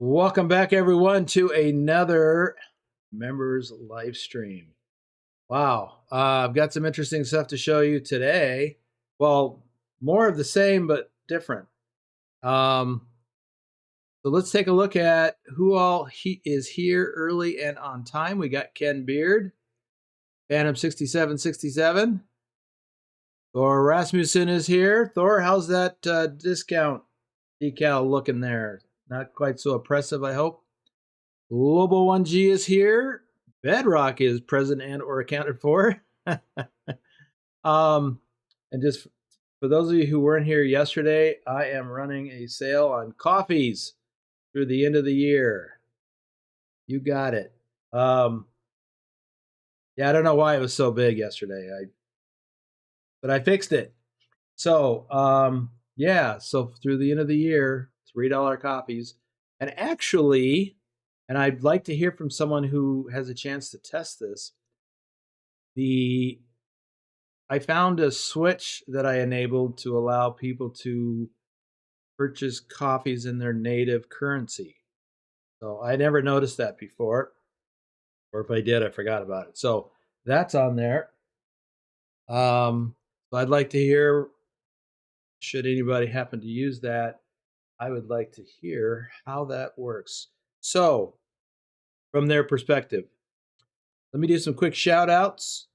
Welcome back, everyone, to another members live stream. Wow, I've got some interesting stuff to show you today. Well, more of the same, but different. So let's take a look at who all is here early and on time. We got Ken Beard, Phantom 6767. Thor Rasmussen is here. Thor, how's that discount decal looking there? Not quite so oppressive, I hope. Lobo 1G is here. Bedrock is present and or accounted for. And just for those of you who weren't here yesterday, I am running a sale on coffees through the end of the year. You got it. Yeah, I don't know why it was so big yesterday. But I fixed it. So yeah, so through the end of the year, $3 coffees. And actually, and I'd like to hear from someone who has a chance to test this. I found a switch that I enabled to allow people to purchase coffees in their native currency. So I never noticed that before, or if I did, I forgot about it. So that's on there. So I'd like to hear, should anybody happen to use that, I would like to hear how that works. So from their perspective, let me do some quick shout outs.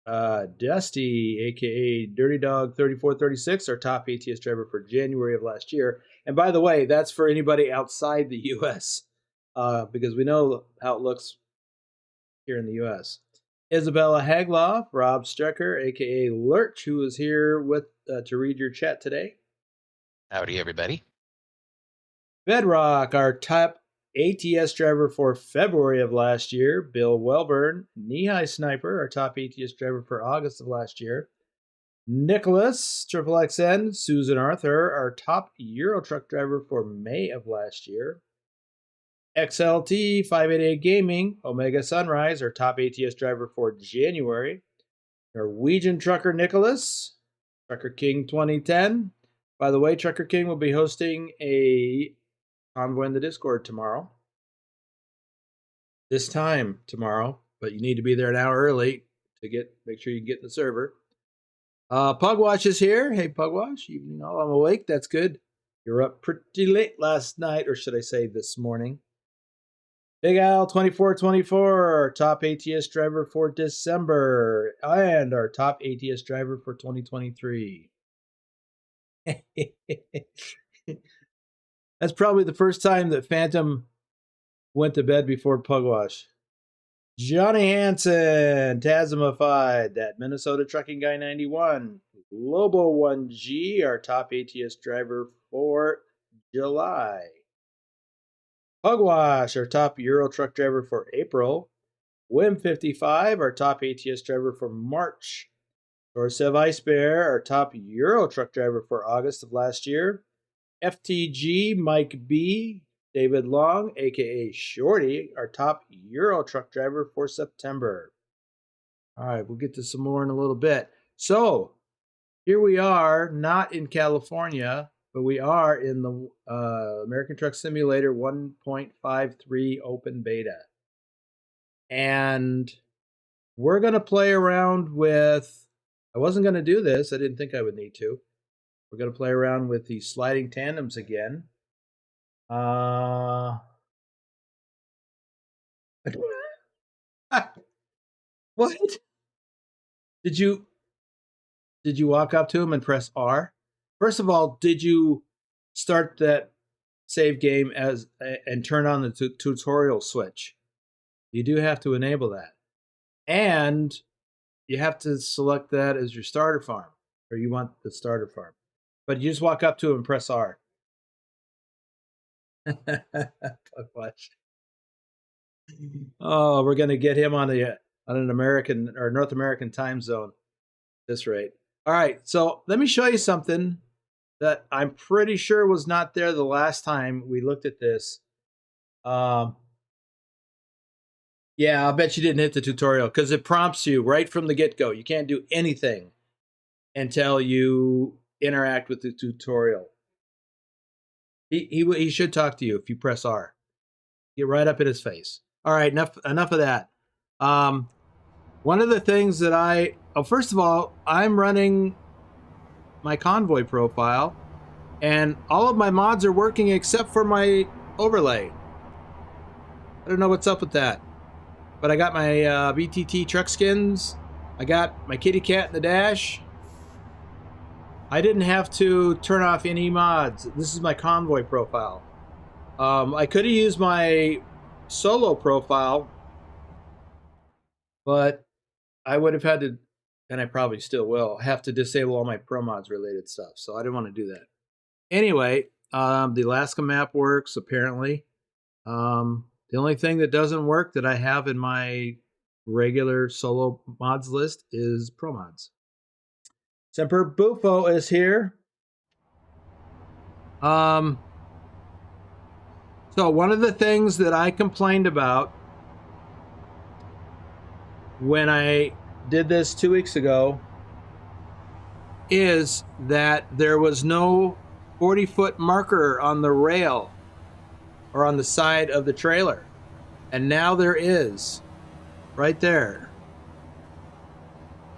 Dusty, aka Dirty Dog 3436, our top ATS driver for January of last year. And by the way, that's for anybody outside the US, because we know how it looks here in the US. Isabella Hagloff, Rob Strecker, aka Lurch, who is here with to read your chat today. Howdy, everybody. Bedrock, our top ATS driver for February of last year. Bill Welburn. Knee-High Sniper, our top ATS driver for August of last year. Nicholas, XXXN. Susan Arthur, our top Euro truck driver for May of last year. XLT 588 Gaming, Omega Sunrise, our top ATS driver for January. Norwegian Trucker Nicholas, Trucker King 2010. By the way, Trucker King will be hosting a convoy in the Discord tomorrow. This time tomorrow, but you need to be there an hour early to make sure you get in the server. Pugwash is here. Hey, Pugwash, evening all. I'm awake. That's good. You're up pretty late last night, or should I say this morning. Big Al 2424, our top ATS driver for December, and our top ATS driver for 2023. That's probably the first time that Phantom went to bed before Pugwash. Johnny Hansen, Tasmified, that Minnesota Trucking Guy 91. Lobo 1G, our top ATS driver for July. Pugwash, our top Euro truck driver for April. Wim55, our top ATS driver for March. Dorsev Ice Bear, our top Euro truck driver for August of last year. FTG Mike B, David Long, aka Shorty, our top Euro truck driver for September. All right, we'll get to some more in a little bit. So here we are, not in California, but we are in the American Truck Simulator 1.53 open beta. And we're going to play around with, I wasn't going to do this, I didn't think I would need to. We're going to play around with the sliding tandems again. What? Did you walk up to him and press R? First of all, did you start that save game and turn on the tutorial switch? You do have to enable that. And you have to select that as your starter farm, or you want the starter farm. But you just walk up to him and press R. Oh, we're going to get him on an American or North American time zone at this rate. All right, so let me show you something that I'm pretty sure was not there the last time we looked at this. Yeah, I'll bet you didn't hit the tutorial because it prompts you right from the get-go. You can't do anything until you interact with the tutorial. He should talk to you if you press R. Get right up in his face. All right, enough of that. One of the things that first of all, I'm running my convoy profile, and all of my mods are working except for my overlay. I don't know what's up with that, but I got my BTT truck skins. I got my kitty cat in the dash. I didn't have to turn off any mods. This is my convoy profile. I could have used my solo profile, but I would have had to, and I probably still will, have to disable all my pro mods related stuff. So I didn't want to do that. Anyway, the Alaska map works apparently. The only thing that doesn't work that I have in my regular solo mods list is pro mods. Semper Bufo is here. So one of the things that I complained about when I did this 2 weeks ago is that there was no 40-foot marker on the rail or on the side of the trailer. And now there is, right there.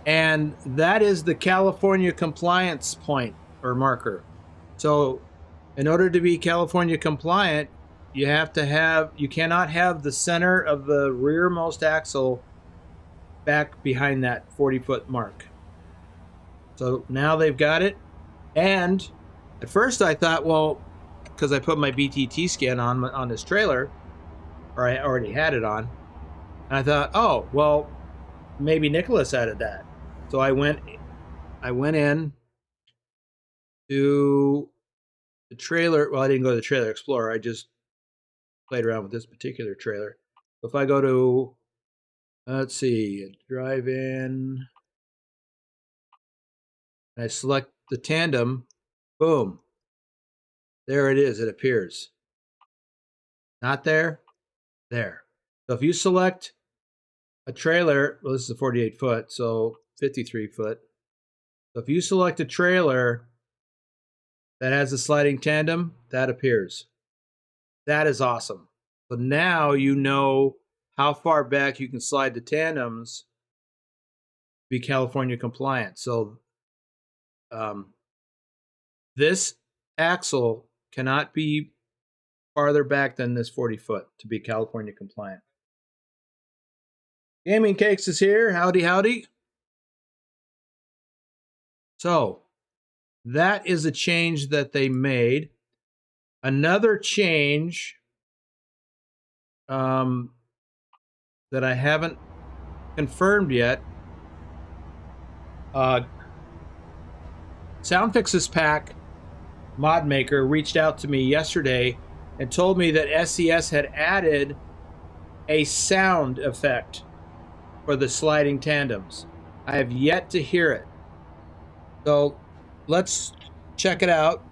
And that is the California compliance point or marker. So in order to be California compliant, you cannot have the center of the rearmost axle back behind that 40-foot mark. So now they've got it. And at first I thought, well, because I put my BTT skin on this trailer, or I already had it on, and I thought, oh, well, maybe Nicholas added that. So I went in to the trailer. Well, I didn't go to the Trailer Explorer. I just played around with this particular trailer. So if I go to, let's see, drive in, and I select the tandem, boom. There it is, it appears. Not there, there. So if you select a trailer, well, this is a 48 foot, so 53 foot. So if you select a trailer that has a sliding tandem, that appears. That is awesome. So now you know how far back you can slide the tandems to be California compliant. So this axle cannot be farther back than this 40 foot to be California compliant. Gaming Cakes is here. Howdy, howdy. So that is a change that they made. Another change that I haven't confirmed yet. Soundfixes Pack mod maker reached out to me yesterday and told me that SES had added a sound effect for the sliding tandems. I have yet to hear it. So let's check it out.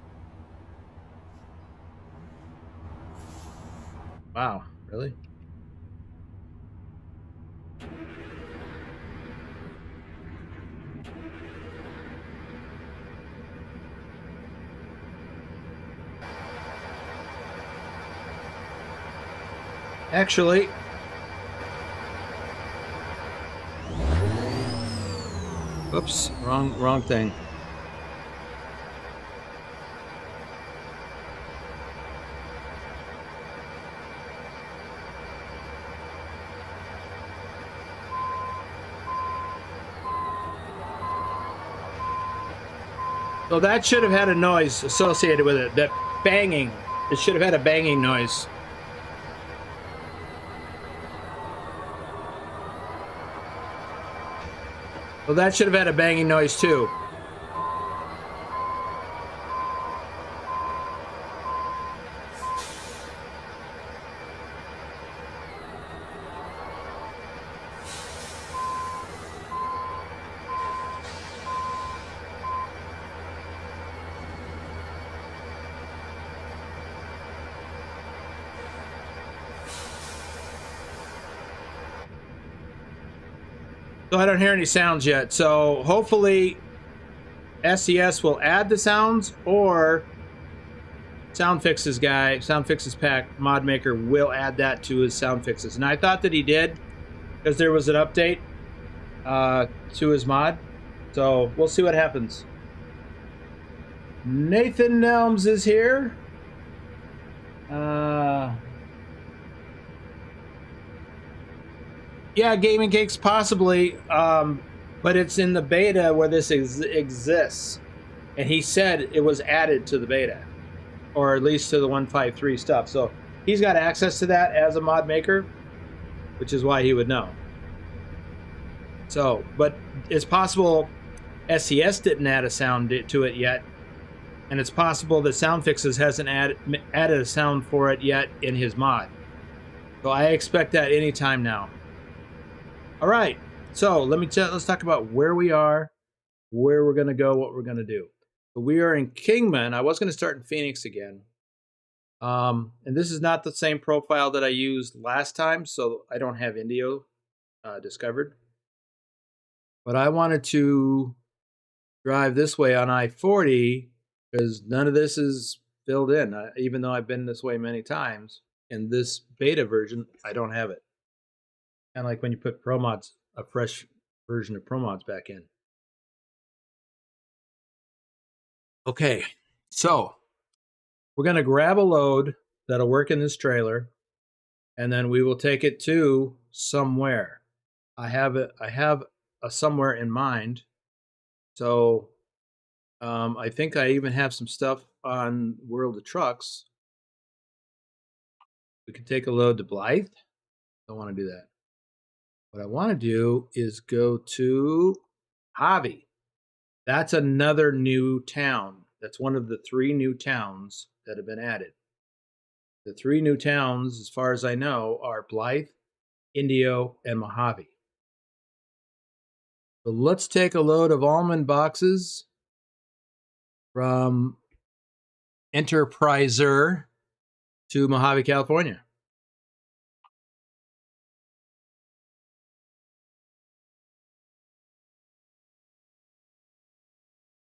Wow, really? Actually, oops, wrong thing. So that should have had a noise associated with it. That banging. It should have had a banging noise. Well, that should have had a banging noise too. So I don't hear any sounds yet. So hopefully SES will add the sounds, or Sound Fixes guy, Sound Fixes pack mod maker will add that to his Sound Fixes. And I thought that he did because there was an update to his mod. So we'll see what happens. Nathan Nelms is here. Yeah, Gaming Cakes possibly, but it's in the beta where this exists. And he said it was added to the beta, or at least to the 153 stuff. So he's got access to that as a mod maker, which is why he would know. So, but it's possible SES didn't add a sound to it yet, and it's possible that Sound Fixes hasn't added a sound for it yet in his mod. So I expect that anytime now. All right, so let's talk about where we are, where we're gonna go, what we're gonna do. So we are in Kingman. I was gonna start in Phoenix again. And this is not the same profile that I used last time, so I don't have Indio discovered. But I wanted to drive this way on I-40 because none of this is filled in, even though I've been this way many times. In this beta version, I don't have it. And like when you put ProMods, a fresh version of ProMods back in. Okay, so we're going to grab a load that'll work in this trailer, and then we will take it to somewhere. I have a somewhere in mind. So I think I even have some stuff on World of Trucks. We could take a load to Blythe. Don't want to do that. What I want to do is go to Mojave. That's another new town. That's one of the 3 new towns that have been added. The 3 new towns, as far as I know, are Blythe, Indio, and Mojave. So let's take a load of almond boxes from Enterpriser to Mojave, California.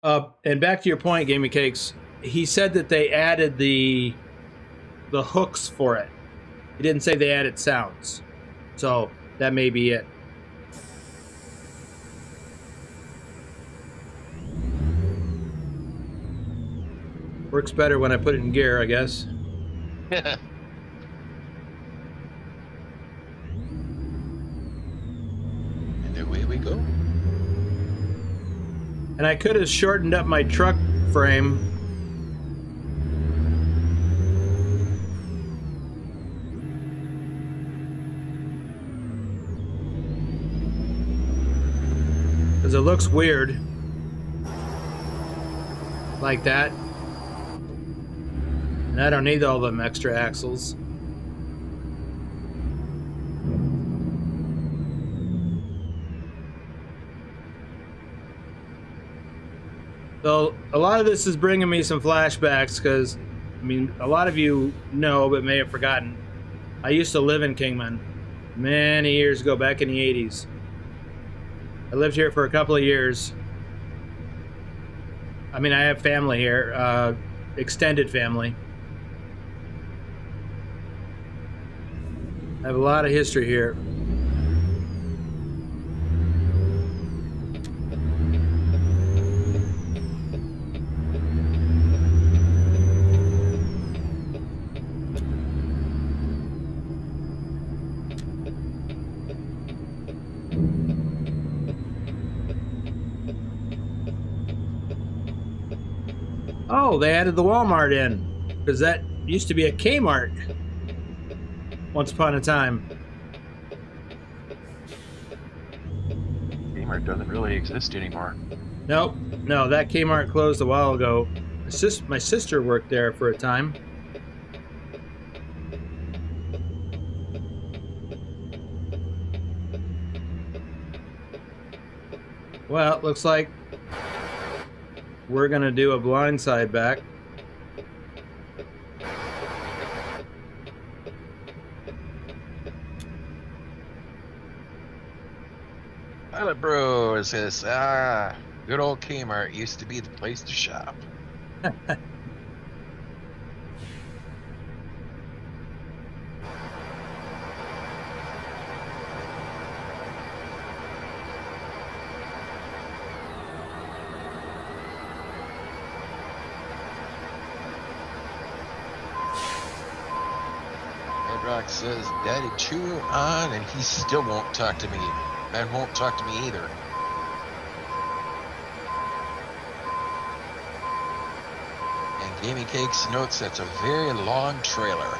And back to your point, Gaming Cakes, he said that they added the hooks for it. He didn't say they added sounds. So that may be it. Works better when I put it in gear, I guess. And away we go. And I could have shortened up my truck frame. Because it looks weird. Like that. And I don't need all them extra axles. So a lot of this is bringing me some flashbacks because, I mean, a lot of you know but may have forgotten. I used to live in Kingman many years ago, back in the 80s. I lived here for a couple of years. I mean, I have family here, extended family. I have a lot of history here. Oh, they added the Walmart in, because that used to be a Kmart once upon a time. Kmart doesn't really exist anymore. Nope, no, that Kmart closed a while ago. My sister worked there for a time. Well, it looks like we're gonna do a blindside back. Pilot Bro says, good old Kmart used to be the place to shop. Rock says, Daddy chew on, and he still won't talk to me. And won't talk to me either. And Gaming Cakes notes that's a very long trailer.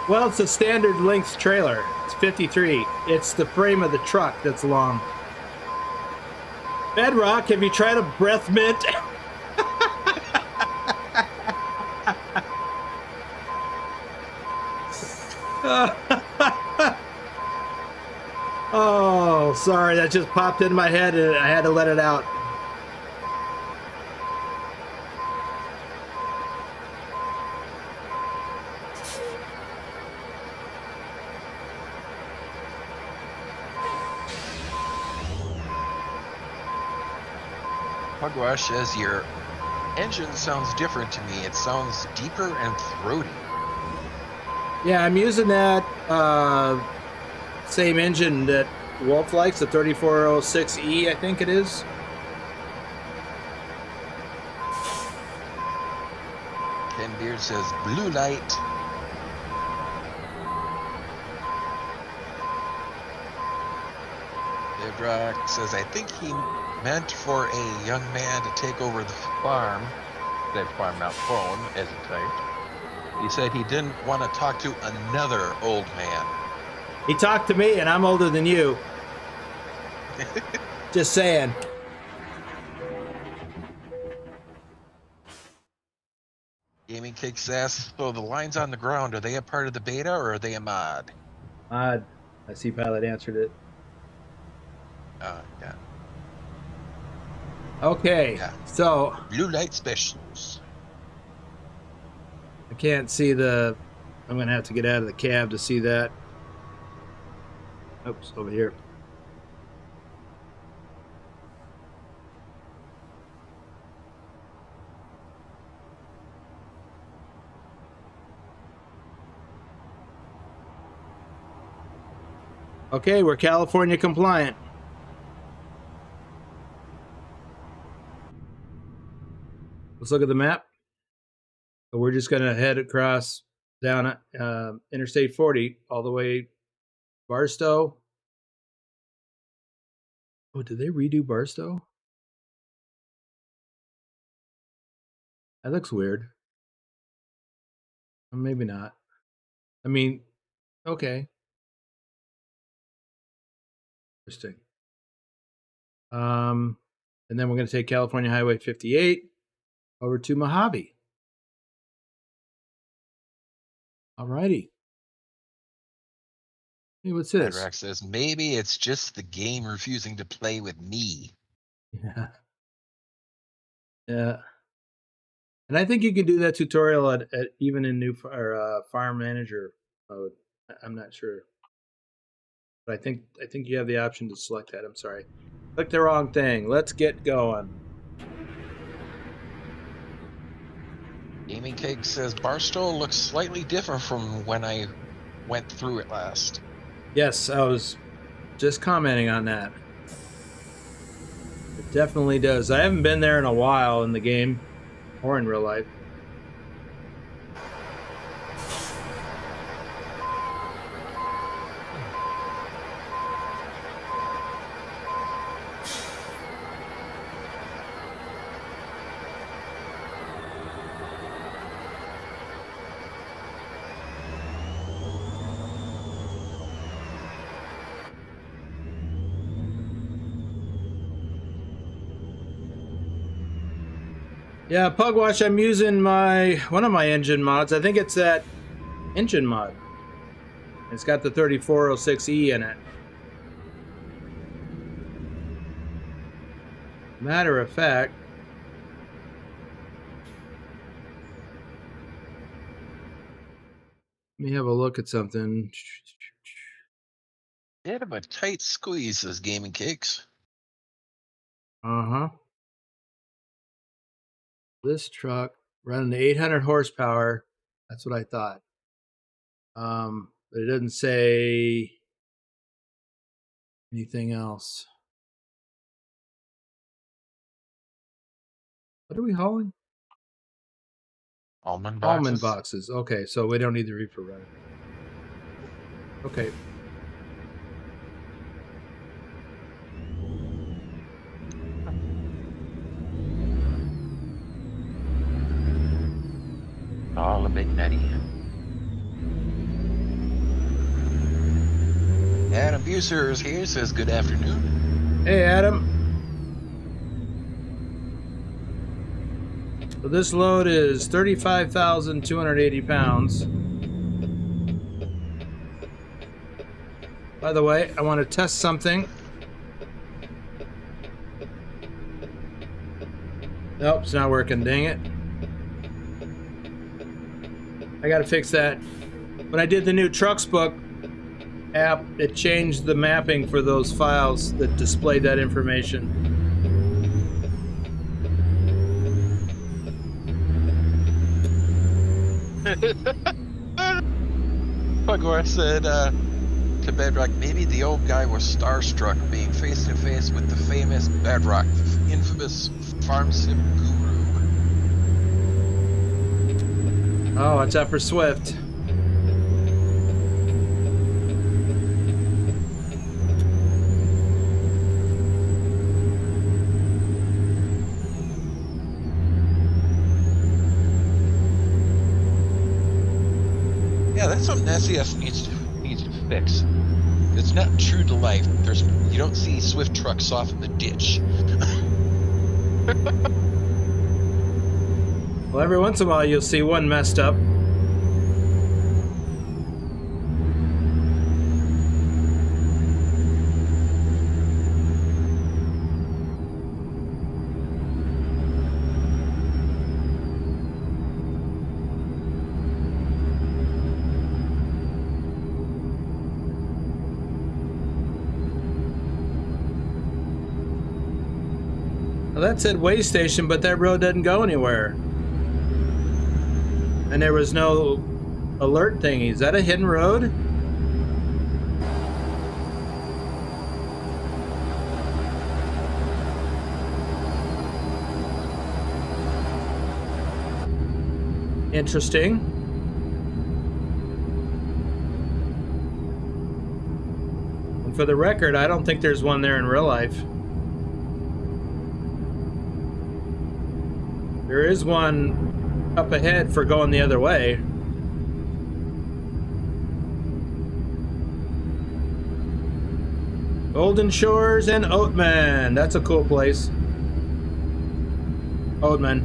Well, it's a standard length trailer. It's 53. It's the frame of the truck that's long. Bedrock, have you tried a breath mint? Oh, sorry, that just popped in my head and I had to let it out. Pugwash says your engine sounds different to me. It sounds deeper and throaty. Yeah, I'm using that same engine that Wolf likes, the 3406E, I think it is. Ken Beard says blue light. Bedrock says, I think he meant for a young man to take over the farm. That farm, not phone, as he typed. He said he didn't want to talk to another old man. He talked to me, and I'm older than you. Just saying. Gaming Cakes asks, so the lines on the ground, are they a part of the beta or are they a mod? I see Pilot answered it. Yeah. Okay, Yeah. so Blue light specials. I can't see the... I'm going to have to get out of the cab to see that. Oops, over here. Okay, we're California compliant. Let's look at the map. So we're just going to head across down Interstate 40 all the way Barstow. Oh, did they redo Barstow? That looks weird. Or maybe not. I mean, okay. Interesting. And then we're going to take California Highway 58 over to Mojave. Alrighty. Hey, what's this? Bedrock says, maybe it's just the game refusing to play with me. Yeah. Yeah. And I think you can do that tutorial at even in new farm manager mode. I'm not sure. But I think you have the option to select that. I'm sorry. Click the wrong thing. Let's get going. Gaming Cake says Barstow looks slightly different from when I went through it last. Yes, I was just commenting on that. It definitely does. I haven't been there in a while in the game or in real life. Yeah, Pugwash, I'm using one of my engine mods. I think it's that engine mod. It's got the 3406E in it. Matter of fact, let me have a look at something. Bit of a tight squeeze, says Gaming Cakes. Uh-huh. This truck running 800 horsepower. That's what I thought. But it doesn't say anything else. What are we hauling? Almond boxes. Almond boxes. Okay, so we don't need the reefer runner. Okay. All a big nutty. Adam Buser is here, says good afternoon. Hey, Adam. So this load is 35,280 pounds. By the way, I want to test something. Nope, it's not working, dang it. I gotta fix that. When I did the new TrucksBook app, it changed the mapping for those files that displayed that information. Pugor said to Bedrock, maybe the old guy was starstruck being face to face with the famous Bedrock, infamous farm sim guru. Oh, watch out for Swift. Yeah, that's something SES needs to fix. It's not true to life. You don't see Swift trucks off in the ditch. Well, every once in a while you'll see one messed up. Well, that said way station, but that road doesn't go anywhere. And there was no alert thingy. Is that a hidden road? Interesting. And for the record, I don't think there's one there in real life. There is one up ahead for going the other way. Golden Shores and Oatman. That's a cool place. Oatman.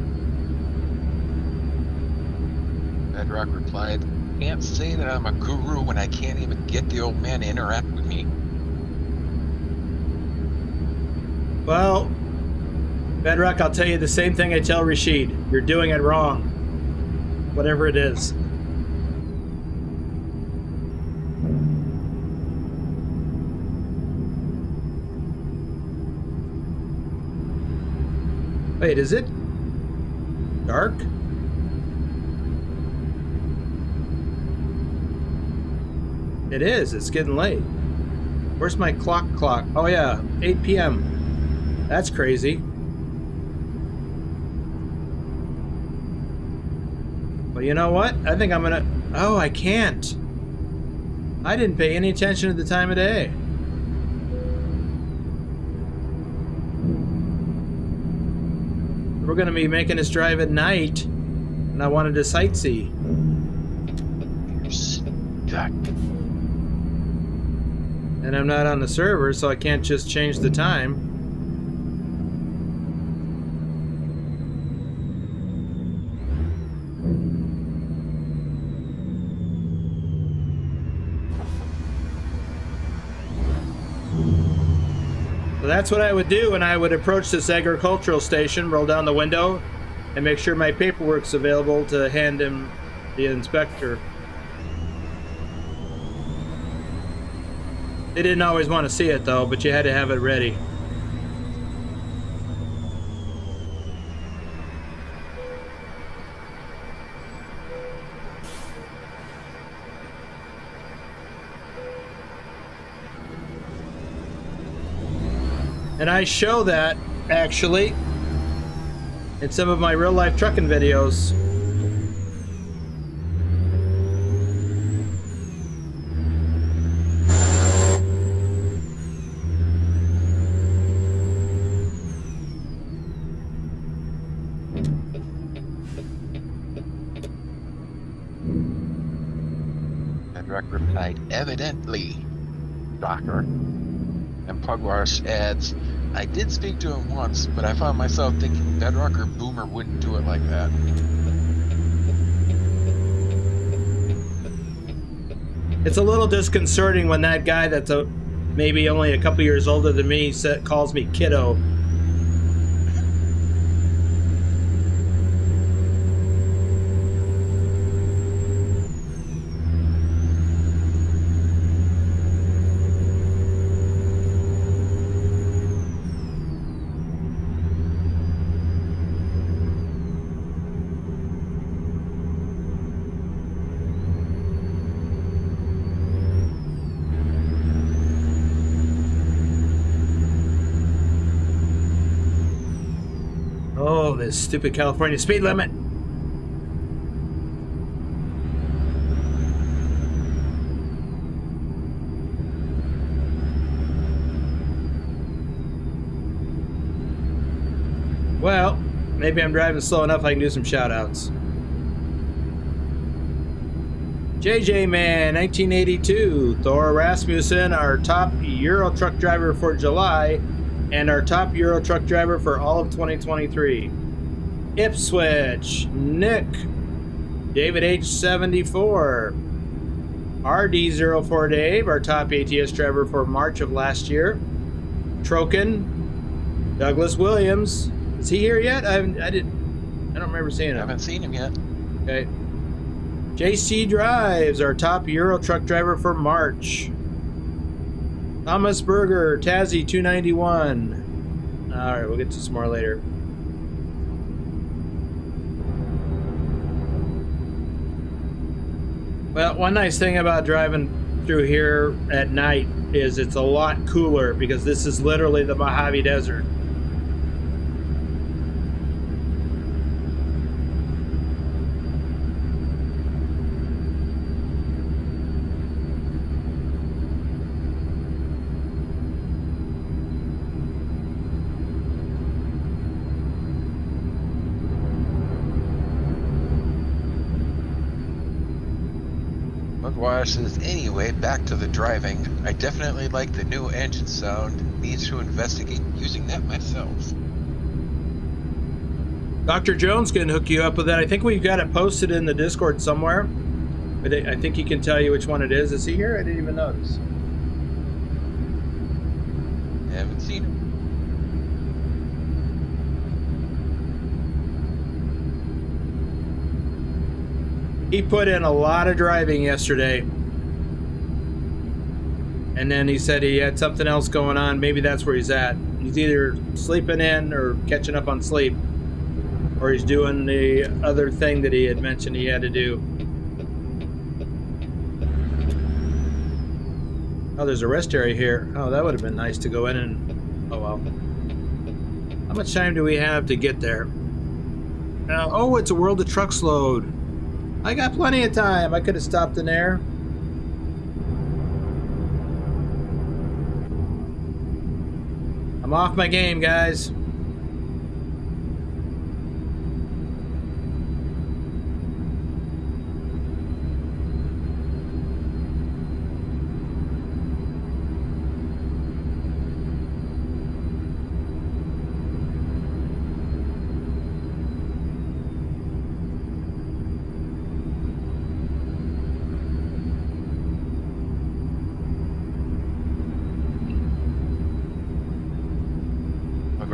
Bedrock replied, can't say that I'm a guru when I can't even get the old man to interact with me. Well, Bedrock, I'll tell you the same thing I tell Rashid. You're doing it wrong. Whatever it is. Wait, is it dark? It is. It's getting late. Where's my clock? Oh yeah, 8 p.m. That's crazy. Well, you know what? I think I'm gonna... Oh, I can't. I didn't pay any attention to the time of day. We're gonna be making this drive at night, and I wanted to sightsee. You're stuck. And I'm not on the server, so I can't just change the time. So that's what I would do when I would approach this agricultural station, roll down the window, and make sure my paperwork's available to hand him the inspector. They didn't always want to see it though, but you had to have it ready. And I show that, actually, in some of my real-life trucking videos. Bedrock replied, evidently, Docker. And Pugwash adds, I did speak to him once, but I found myself thinking Bedrock or Boomer wouldn't do it like that. It's a little disconcerting when that guy that's maybe only a couple years older than me calls me kiddo. Oh, this stupid California speed limit. Well, maybe I'm driving slow enough I can do some shoutouts. JJ Man, 1982. Thor Rasmussen, our top Euro truck driver for July, and our top Euro truck driver for all of 2023. Ipswich, Nick, David H74, RD04 Dave, our top ATS driver for March of last year. Troken, Douglas Williams. Is he here yet? I don't remember seeing him. I haven't seen him yet. Okay. JC Drives, our top Euro truck driver for March. Thomas Berger, Tazzy 291. All right, we'll get to some more later. Well, one nice thing about driving through here at night is it's a lot cooler because this is literally the Mojave Desert. Mugwire says, anyway, back to the driving. I definitely like the new engine sound. Need to investigate using that myself. Dr. Jones can hook you up with that. I think we've got it posted in the Discord somewhere. But I think he can tell you which one it is. Is he here? I didn't even notice. Haven't seen him. He put in a lot of driving yesterday. And then he said he had something else going on. Maybe that's where he's at. He's either sleeping in or catching up on sleep. Or he's doing the other thing that he had mentioned he had to do. Oh, there's a rest area here. Oh, that would have been nice to go in and... Oh, well. How much time do we have to get there? Oh, it's a World of Trucks load. I got plenty of time. I could have stopped in there. I'm off my game, guys.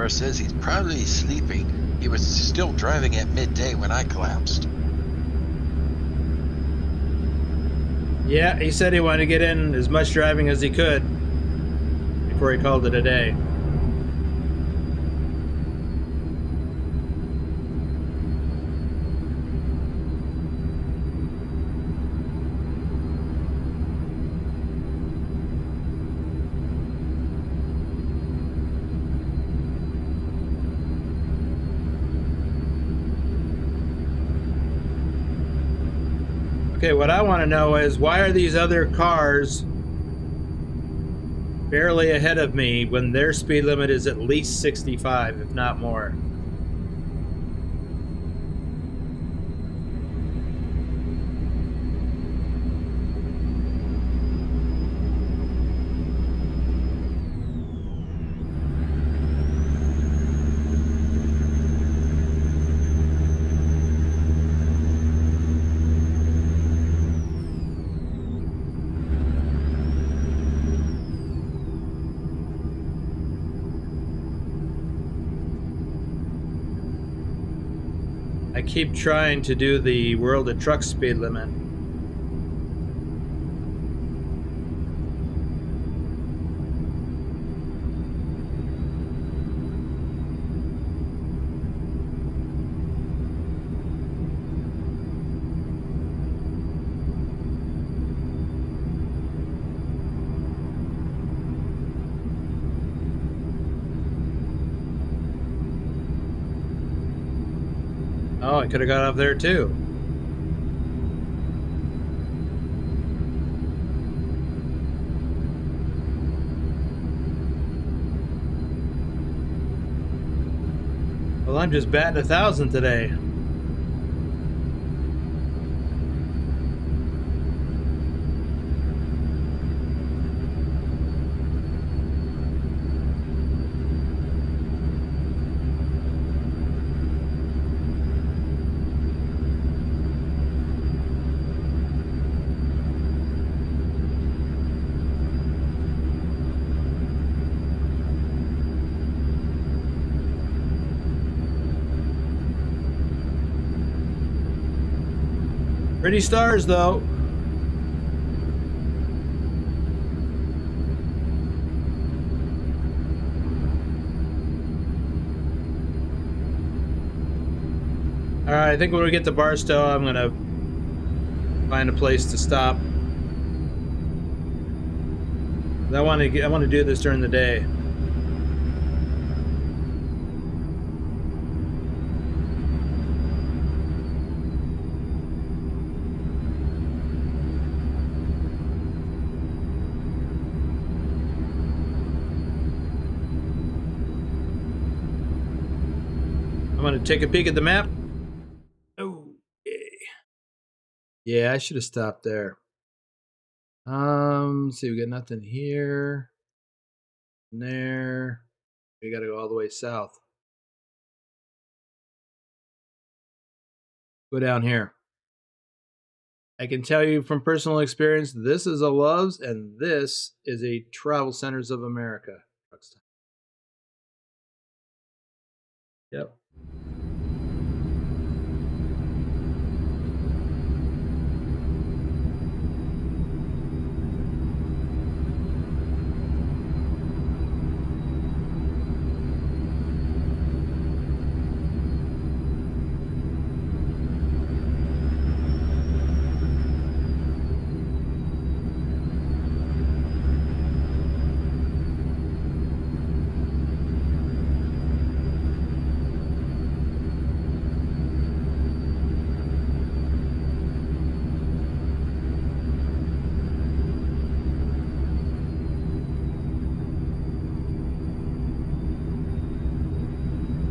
Says he's probably sleeping. He was still driving at midday when I collapsed. Yeah, he said he wanted to get in as much driving as he could before he called it a day. Okay, what I want to know is why are these other cars barely ahead of me when their speed limit is at least 65, if not more? I keep trying to do the World of Truck speed limit. Oh, I could have got up there too. Well, I'm just batting 1,000 today. Pretty stars, though. All right, I think when we get to Barstow, I'm gonna find a place to stop. I want to do this during the day. I'm gonna take a peek at the map. Okay. Yeah, I should have stopped there. Let's see, we got nothing here. There. We gotta go all the way south. Go down here. I can tell you from personal experience, this is a Love's and this is a Travel Centers of America. Yep.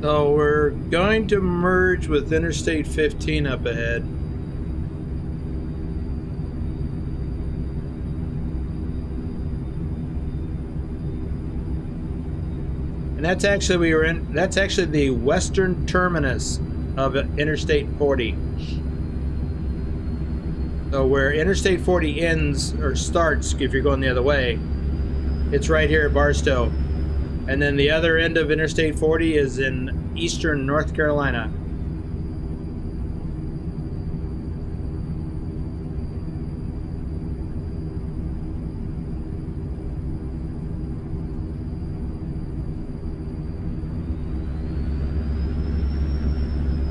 So we're going to merge with Interstate 15 up ahead. And that's actually that's actually the western terminus of Interstate 40. So where Interstate 40 ends or starts, if you're going the other way, it's right here at Barstow. And then the other end of Interstate 40 is in eastern North Carolina.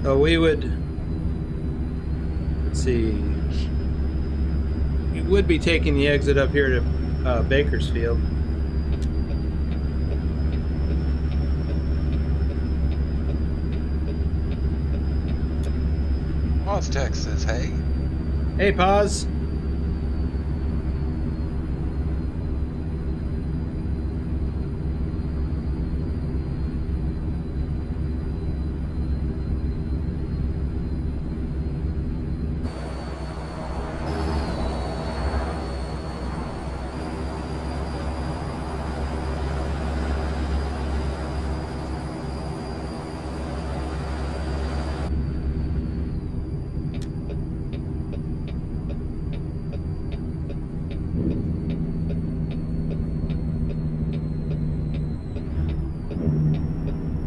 So we would, let's see, we would be taking the exit up here to Bakersfield. Pause Texas, hey. Hey, Pause.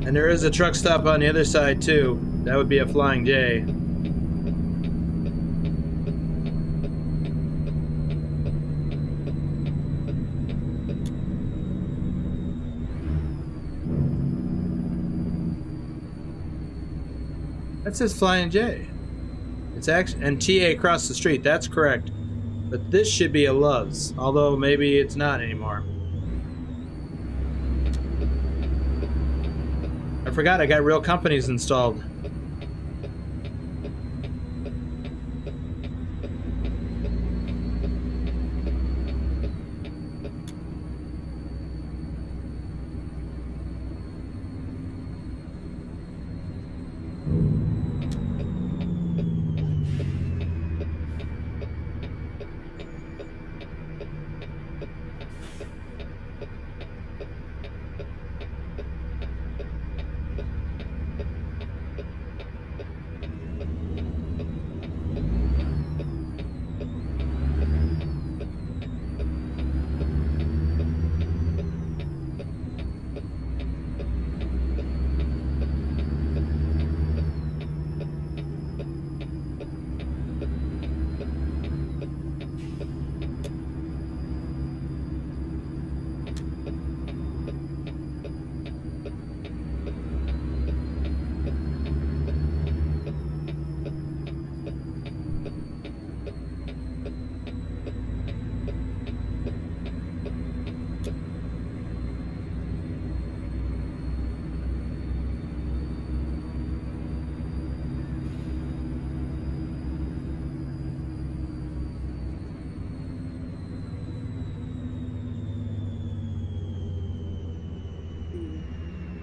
And there is a truck stop on the other side too. That would be a flying J. That says flying J. It's actually, and TA across the street. That's correct. But this should be a Lec-z, although maybe it's not anymore. I forgot I got real companies installed.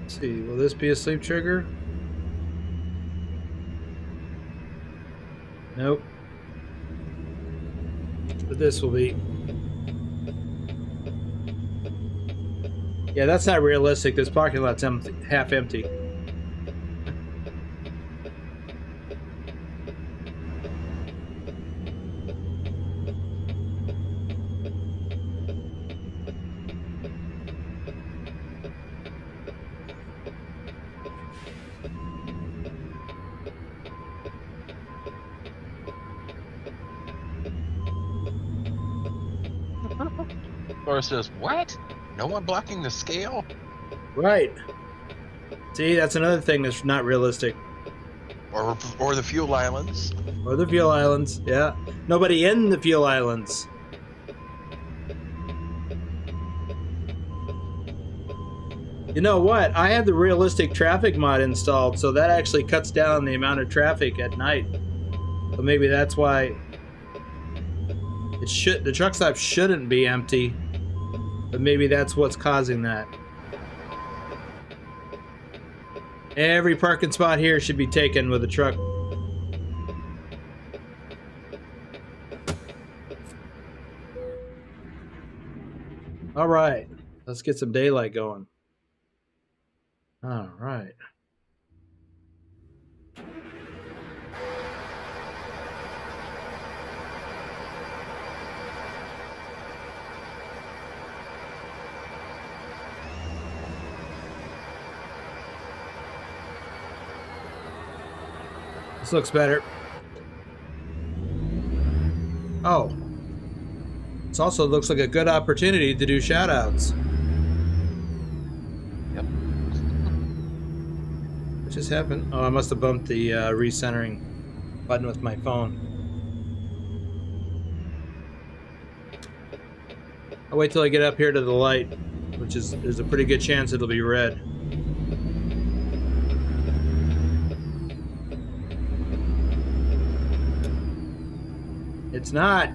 Let's see, will this be a sleep trigger? Nope. But this will be. Yeah, that's not realistic. This parking lot's empty, half empty. Or says, what? No one blocking the scale? Right. See, that's another thing that's not realistic. Or the fuel islands? Or the fuel islands, yeah. Nobody in the fuel islands. You know what? I had the realistic traffic mod installed, so that actually cuts down the amount of traffic at night. So maybe that's why the truck stop shouldn't be empty, but maybe that's what's causing that. Every parking spot here should be taken with a truck. All right, let's get some daylight going. All right. This looks better. Oh. This also looks like a good opportunity to do shoutouts. Yep. What just happened? Oh, I must have bumped the recentering button with my phone. I'll wait till I get up here to the light, which is, there's a pretty good chance it'll be red. It's not.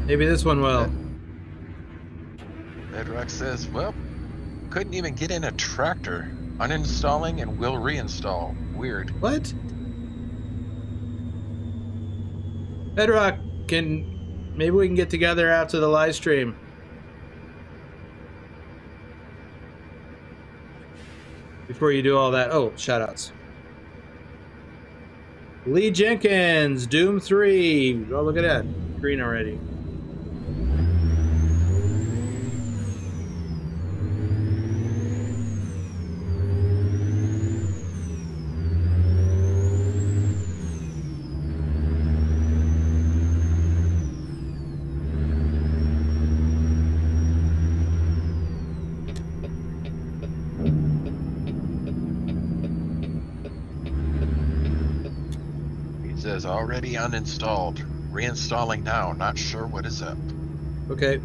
Maybe this one will. Bedrock says, well, couldn't even get in a tractor. Uninstalling and will reinstall. Weird. What? Bedrock, maybe we can get together after the live stream. Before you do all that. Oh, shoutouts. Lee Jenkins, Doom 3. Oh, look at that. Green already. He says already uninstalled. Reinstalling now. Not sure what is up. Okay.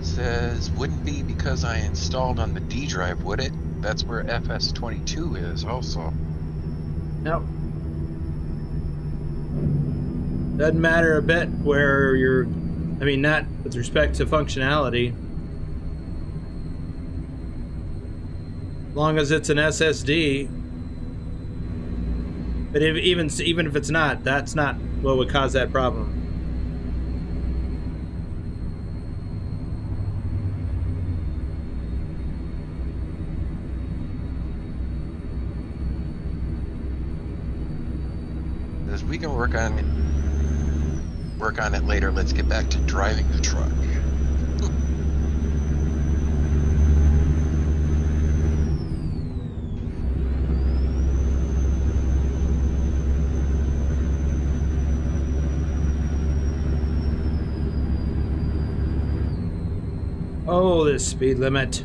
Says wouldn't be because I installed on the D drive, would it? That's where FS22 is also. Nope. Doesn't matter a bit where you're, I mean, not with respect to functionality. As long as it's an SSD. But if, even if it's not, that's not what would cause that problem. Says we can work on it later. Let's get back to driving the truck. Oh, this speed limit.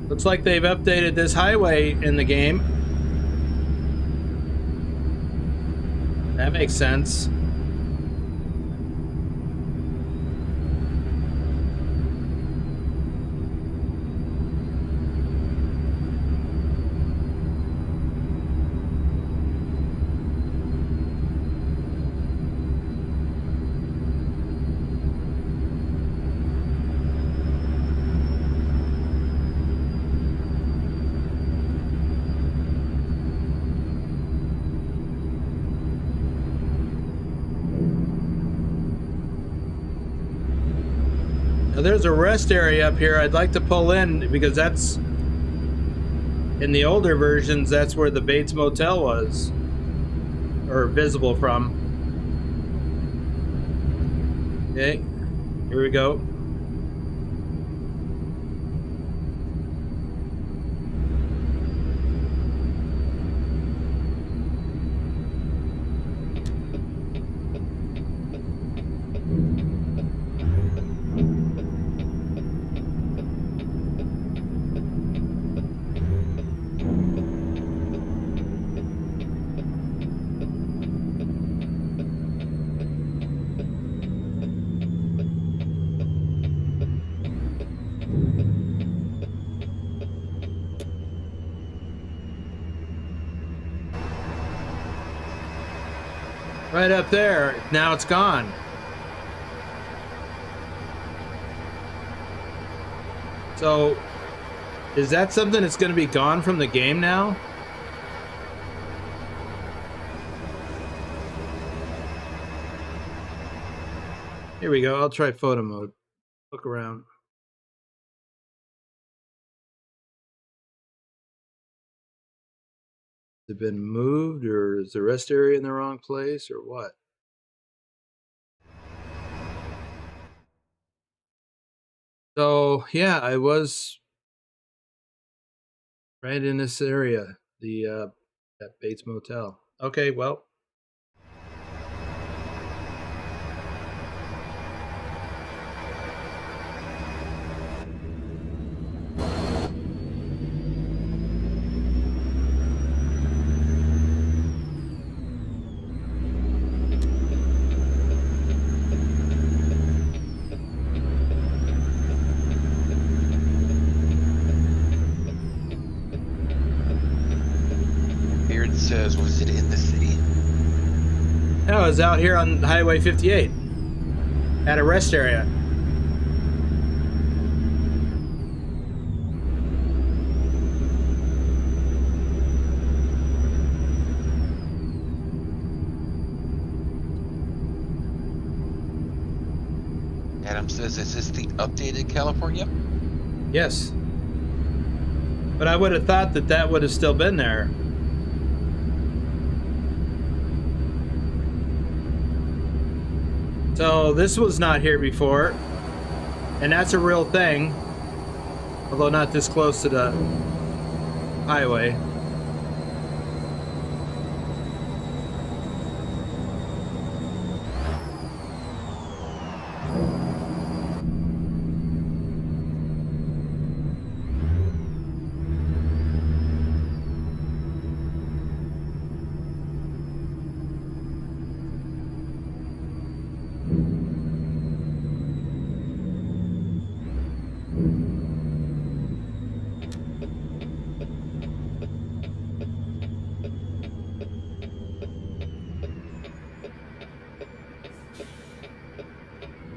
Looks like they've updated this highway in the game. That makes sense. Now there's a rest area up here I'd like to pull in because that's, in the older versions, that's where the Bates Motel was, or visible from. Okay, here we go. Right up there. Now it's gone. So, is that something that's going to be gone from the game now? Here we go. I'll try photo mode. Look around. Has it been moved, or is the rest area in the wrong place, or what? So, yeah, I was Right in this area, that Bates Motel. Okay, well. Beard says, was it in the city? No, I was out here on Highway 58 at a rest area. Adam says, is this the updated California? Yes. But I would have thought that that would have still been there. So this was not here before, and that's a real thing, although not this close to the highway.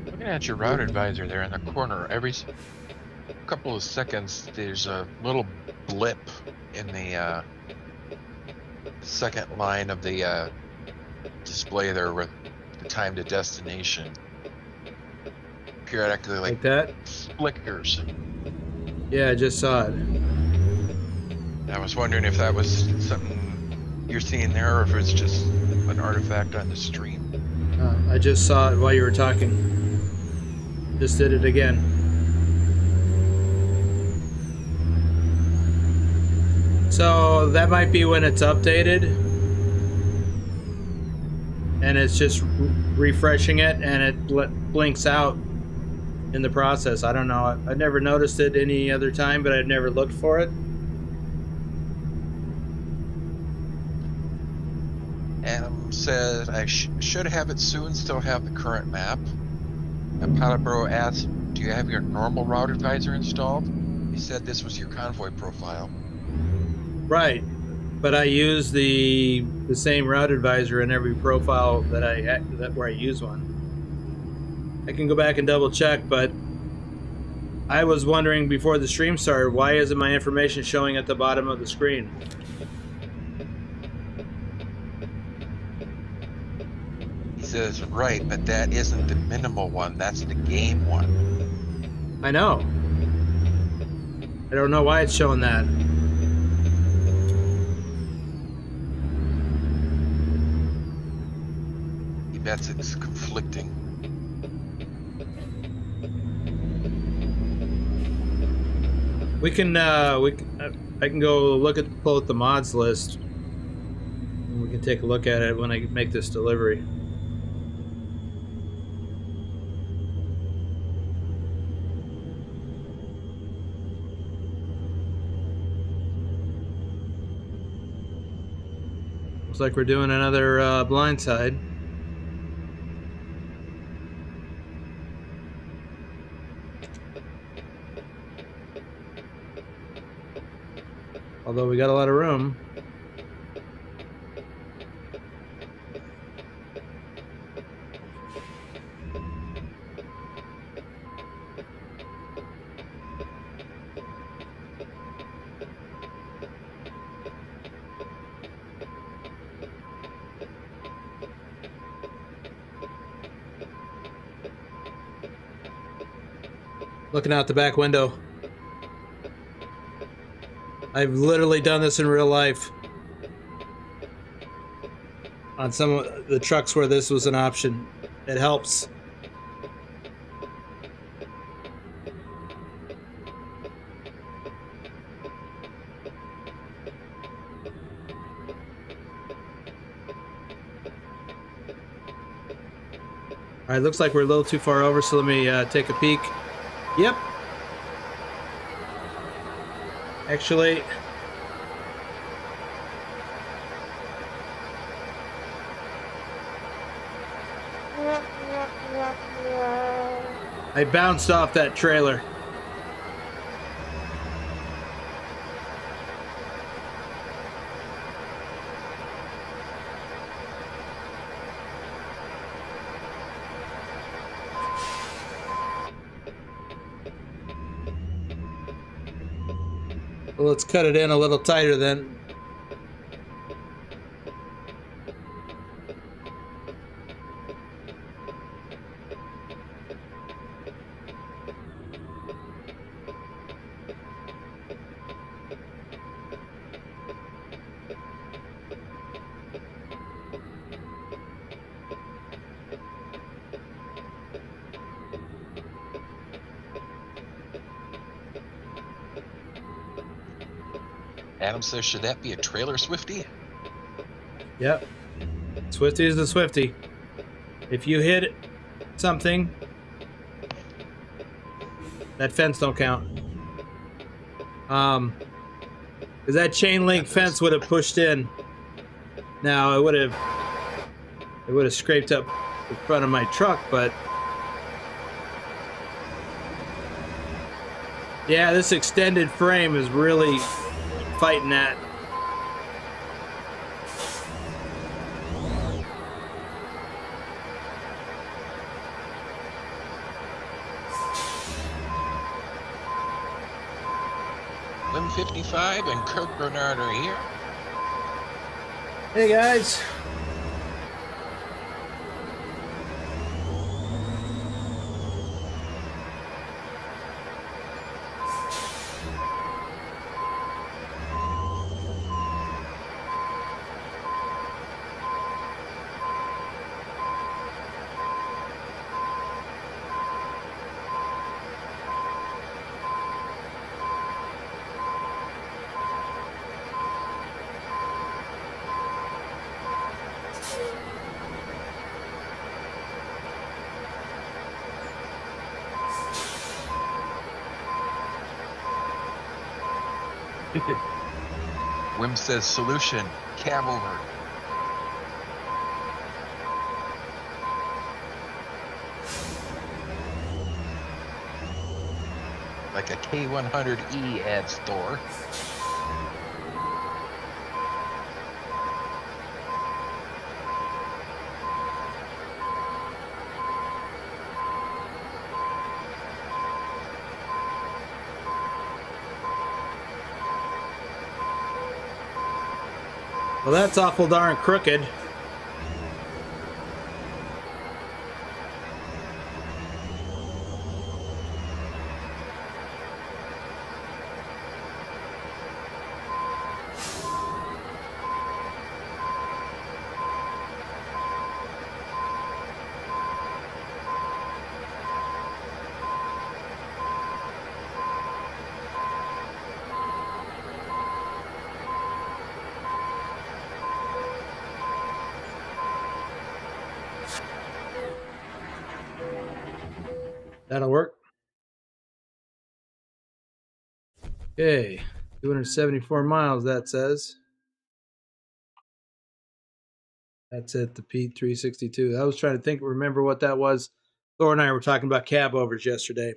Looking at your route advisor there in the corner, every couple of seconds there's a little blip in the second line of the display there with the time to destination. Periodically Like that? flickers. Yeah, I just saw it. I was wondering if that was something you're seeing there or if it's just an artifact on the stream. I just saw it while you were talking. Just did it again. So that might be when it's updated. And it's just refreshing it and it blinks out in the process. I don't know. I never noticed it any other time, but I've never looked for it. Adam says, I should have it soon, still have the current map. And Palabro asked, do you have your normal route advisor installed? He said this was your convoy profile. Right. But I use the same route advisor in every profile where I use one. I can go back and double check, but I was wondering before the stream started, why isn't my information showing at the bottom of the screen? He says, right, but that isn't the minimal one, that's the game one. I know. I don't know why it's showing that. He bets it's conflicting. I can go pull up the mods list. And we can take a look at it when I make this delivery. Looks like we're doing another blindside. Although we got a lot of room. Looking out the back window. I've literally done this in real life. On some of the trucks where this was an option. It helps. All right, looks like we're a little too far over, so let me take a peek. Yep. Actually, I bounced off that trailer. Well, let's cut it in a little tighter then. Adam says, should that be a trailer Swifty? Yep. Swifty is the Swifty. If you hit something, that fence don't count. Because that chain link fence would have pushed in. Now it would have scraped up the front of my truck, but yeah, this extended frame is really fighting that. Lim 55 and Kirk Bernard are here. Hey guys. Wim says, solution, cab over. Like a K100E ad store. Well, that's awful darn crooked. That'll work. Okay, 274 miles, that says. That's at the P362. I was trying to remember what that was. Thor and I were talking about cab overs yesterday.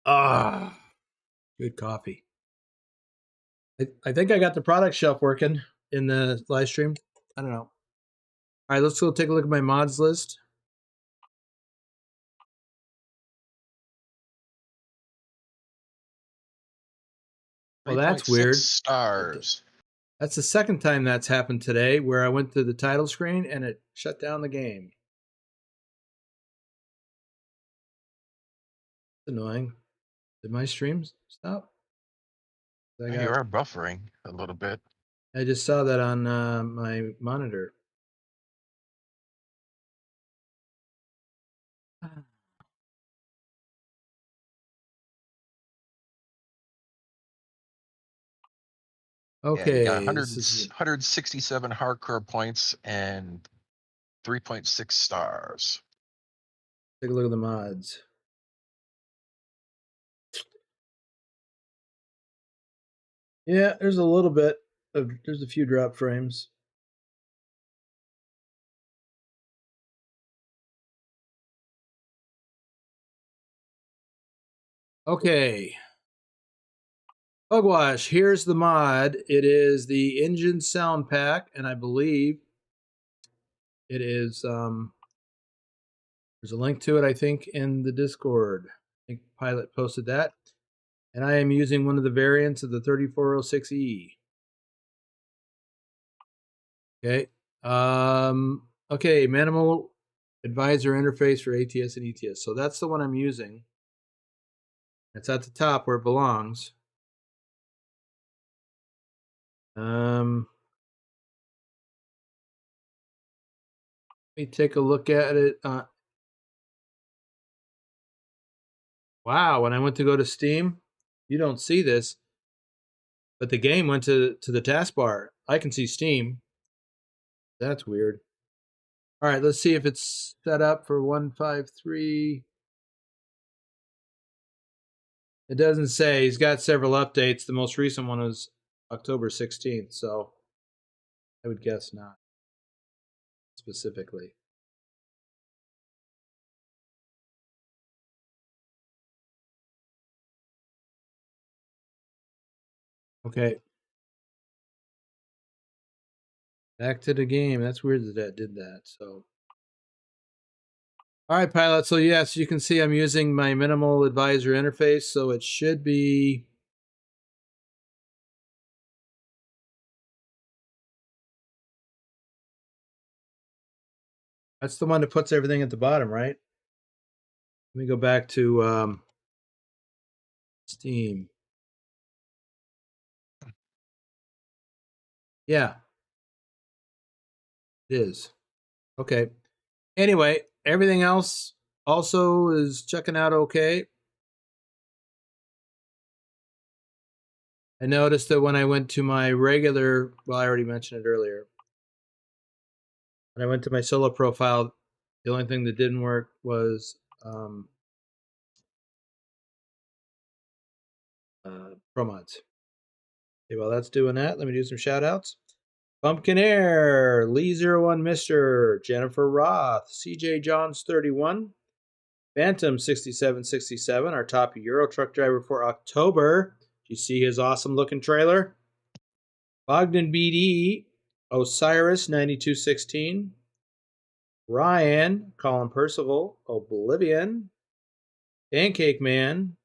Ah, good coffee. I think I got the product shelf working in the live stream. I don't know. All right, let's go take a look at my mods list. Well, that's weird. Stars. That's the second time that's happened today, where I went to the title screen and it shut down the game. It's annoying. Did my streams stop? You are buffering a little bit. I just saw that on my monitor. Okay. Yeah, you got 167 hardcore points and 3.6 stars. Take a look at the mods. Yeah, there's a little bit of, there's a few drop frames. Okay. Pugwash, here's the mod. It is the engine sound pack, and I believe it is, there's a link to it, I think, in the Discord. I think Pilot posted that. And I am using one of the variants of the 3406E. Okay. Okay, minimal advisor interface for ATS and ETS. So that's the one I'm using. It's at the top where it belongs. Let me take a look at it. Wow, when I went to go to Steam, you don't see this, but the game went to the taskbar. I can see Steam. That's weird. All right, let's see if it's set up for 153. It doesn't say. He's got several updates. The most recent one was October 16th, so I would guess not specifically. Okay. Back to the game. That's weird that that did that. So, all right, Pilot. So yes, you can see I'm using my minimal advisor interface, so it should be. That's the one that puts everything at the bottom, right? Let me go back to Steam. Yeah, it is. Okay. Anyway, everything else also is checking out okay. I noticed that when I went to my regular, well, I already mentioned it earlier. When I went to my solo profile, the only thing that didn't work was Pro mods. Okay, while that's doing that, let me do some shout outs. Pumpkin Air, Lee01 Mister, Jennifer Roth, CJ Johns 31, Phantom 6767, our top Euro truck driver for October. Do you see his awesome looking trailer? Bogdan BD, Osiris 9216, Ryan, Colin Percival, Oblivion, Pancake Man,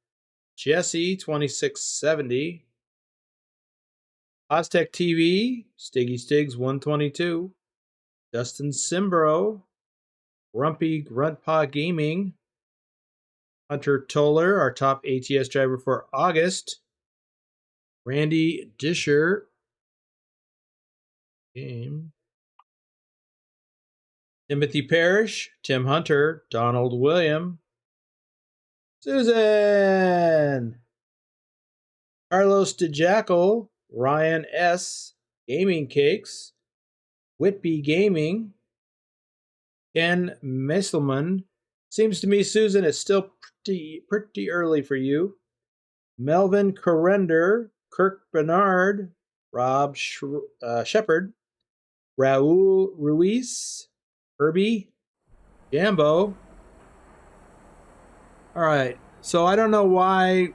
Jesse 2670, Oztech TV, Stiggy Stigs 122, Dustin Simbro, Grumpy Gruntpaw Gaming, Hunter Toller, our top ATS driver for August, Randy Disher, game, Timothy Parrish, Tim Hunter, Donald William, Susan, Carlos DeJackal, Ryan S, Gaming Cakes, Whitby Gaming, Ken Messelman. Seems to me, Susan, it's still pretty early for you. Melvin Corrender, Kirk Bernard, Rob Shepard, Raul Ruiz, Herbie, Jambo. All right, so I don't know why,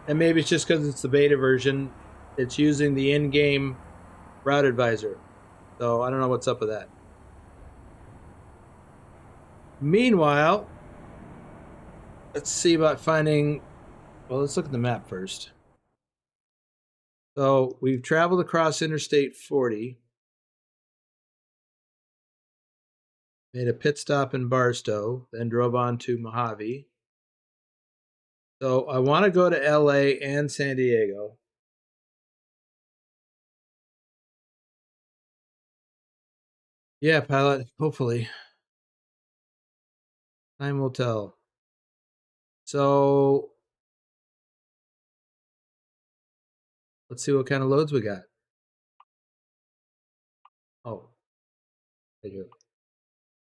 and maybe it's just because it's the beta version. It's using the in-game route advisor, so I don't know what's up with that. Meanwhile, let's see about finding. Well, let's look at the map first. So we've traveled across Interstate 40. Made a pit stop in Barstow, then drove on to Mojave. So I want to go to LA and San Diego. Yeah, Pilot, hopefully. Time will tell. So let's see what kind of loads we got. Oh, there you go.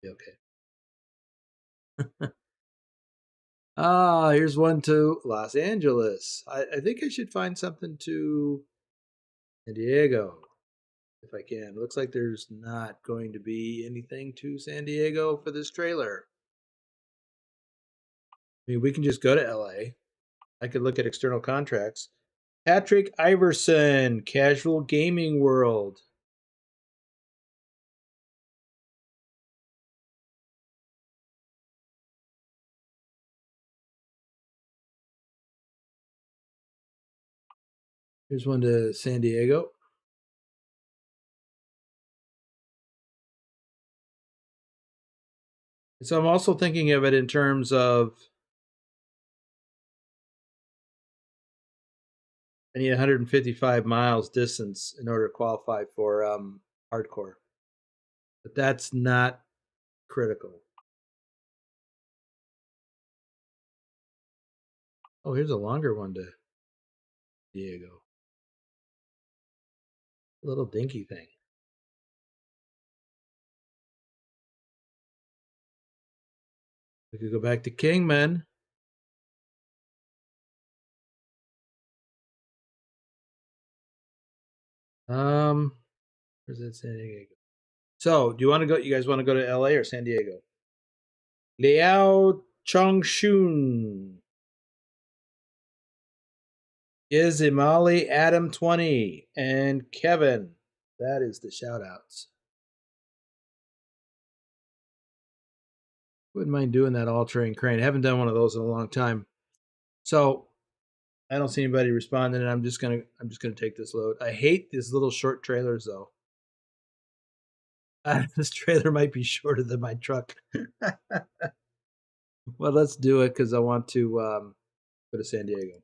Okay. Here's one to Los Angeles. I think I should find something to San Diego if I can. Looks like there's not going to be anything to San Diego for this trailer. I mean, we can just go to LA. I could look at external contracts. Patrick Iverson, Casual Gaming World. Here's one to San Diego. So I'm also thinking of it in terms of I need 155 miles distance in order to qualify for hardcore. But that's not critical. Oh, here's a longer one to Diego. A little dinky thing. We could go back to Kingman. Where's that San Diego? So, do you want to go? You guys want to go to LA or San Diego? Liao Chongshun. Is Imali Adam 20 and Kevin. That is the shoutouts. Wouldn't mind doing that all-terrain crane. I haven't done one of those in a long time. So I don't see anybody responding, and I'm just gonna take this load. I hate these little short trailers though. This trailer might be shorter than my truck. Well, let's do it because I want to go to San Diego.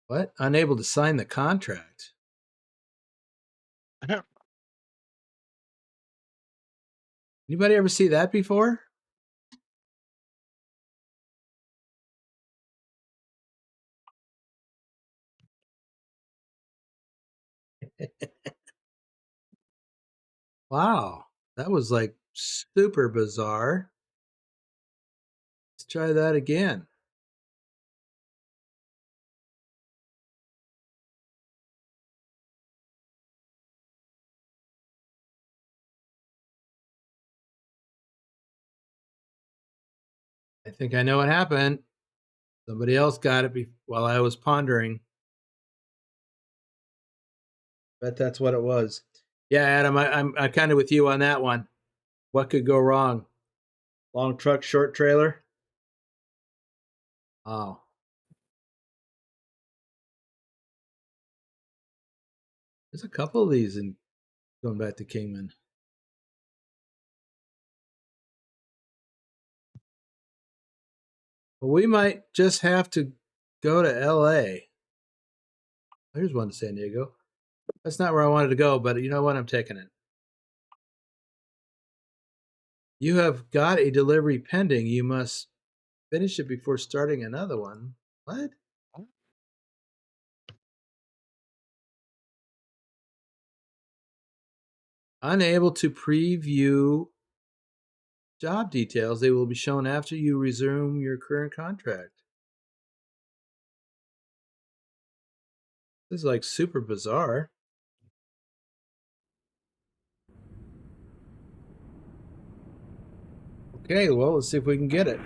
What? Unable to sign the contract. Anybody ever see that before? Wow, that was like super bizarre. Let's try that again. I think I know what happened. Somebody else got it while I was pondering. But that's what it was. Yeah, Adam, I'm kind of with you on that one. What could go wrong? Long truck, short trailer. Oh, there's a couple of these in going back to Kingman. Well, we might just have to go to LA. Here's one to San Diego. That's not where I wanted to go, but you know what? I'm taking it. You have got a delivery pending. You must finish it before starting another one. What? Unable to preview job details. They will be shown after you resume your current contract. This is like super bizarre. Okay, well, let's see if we can get it.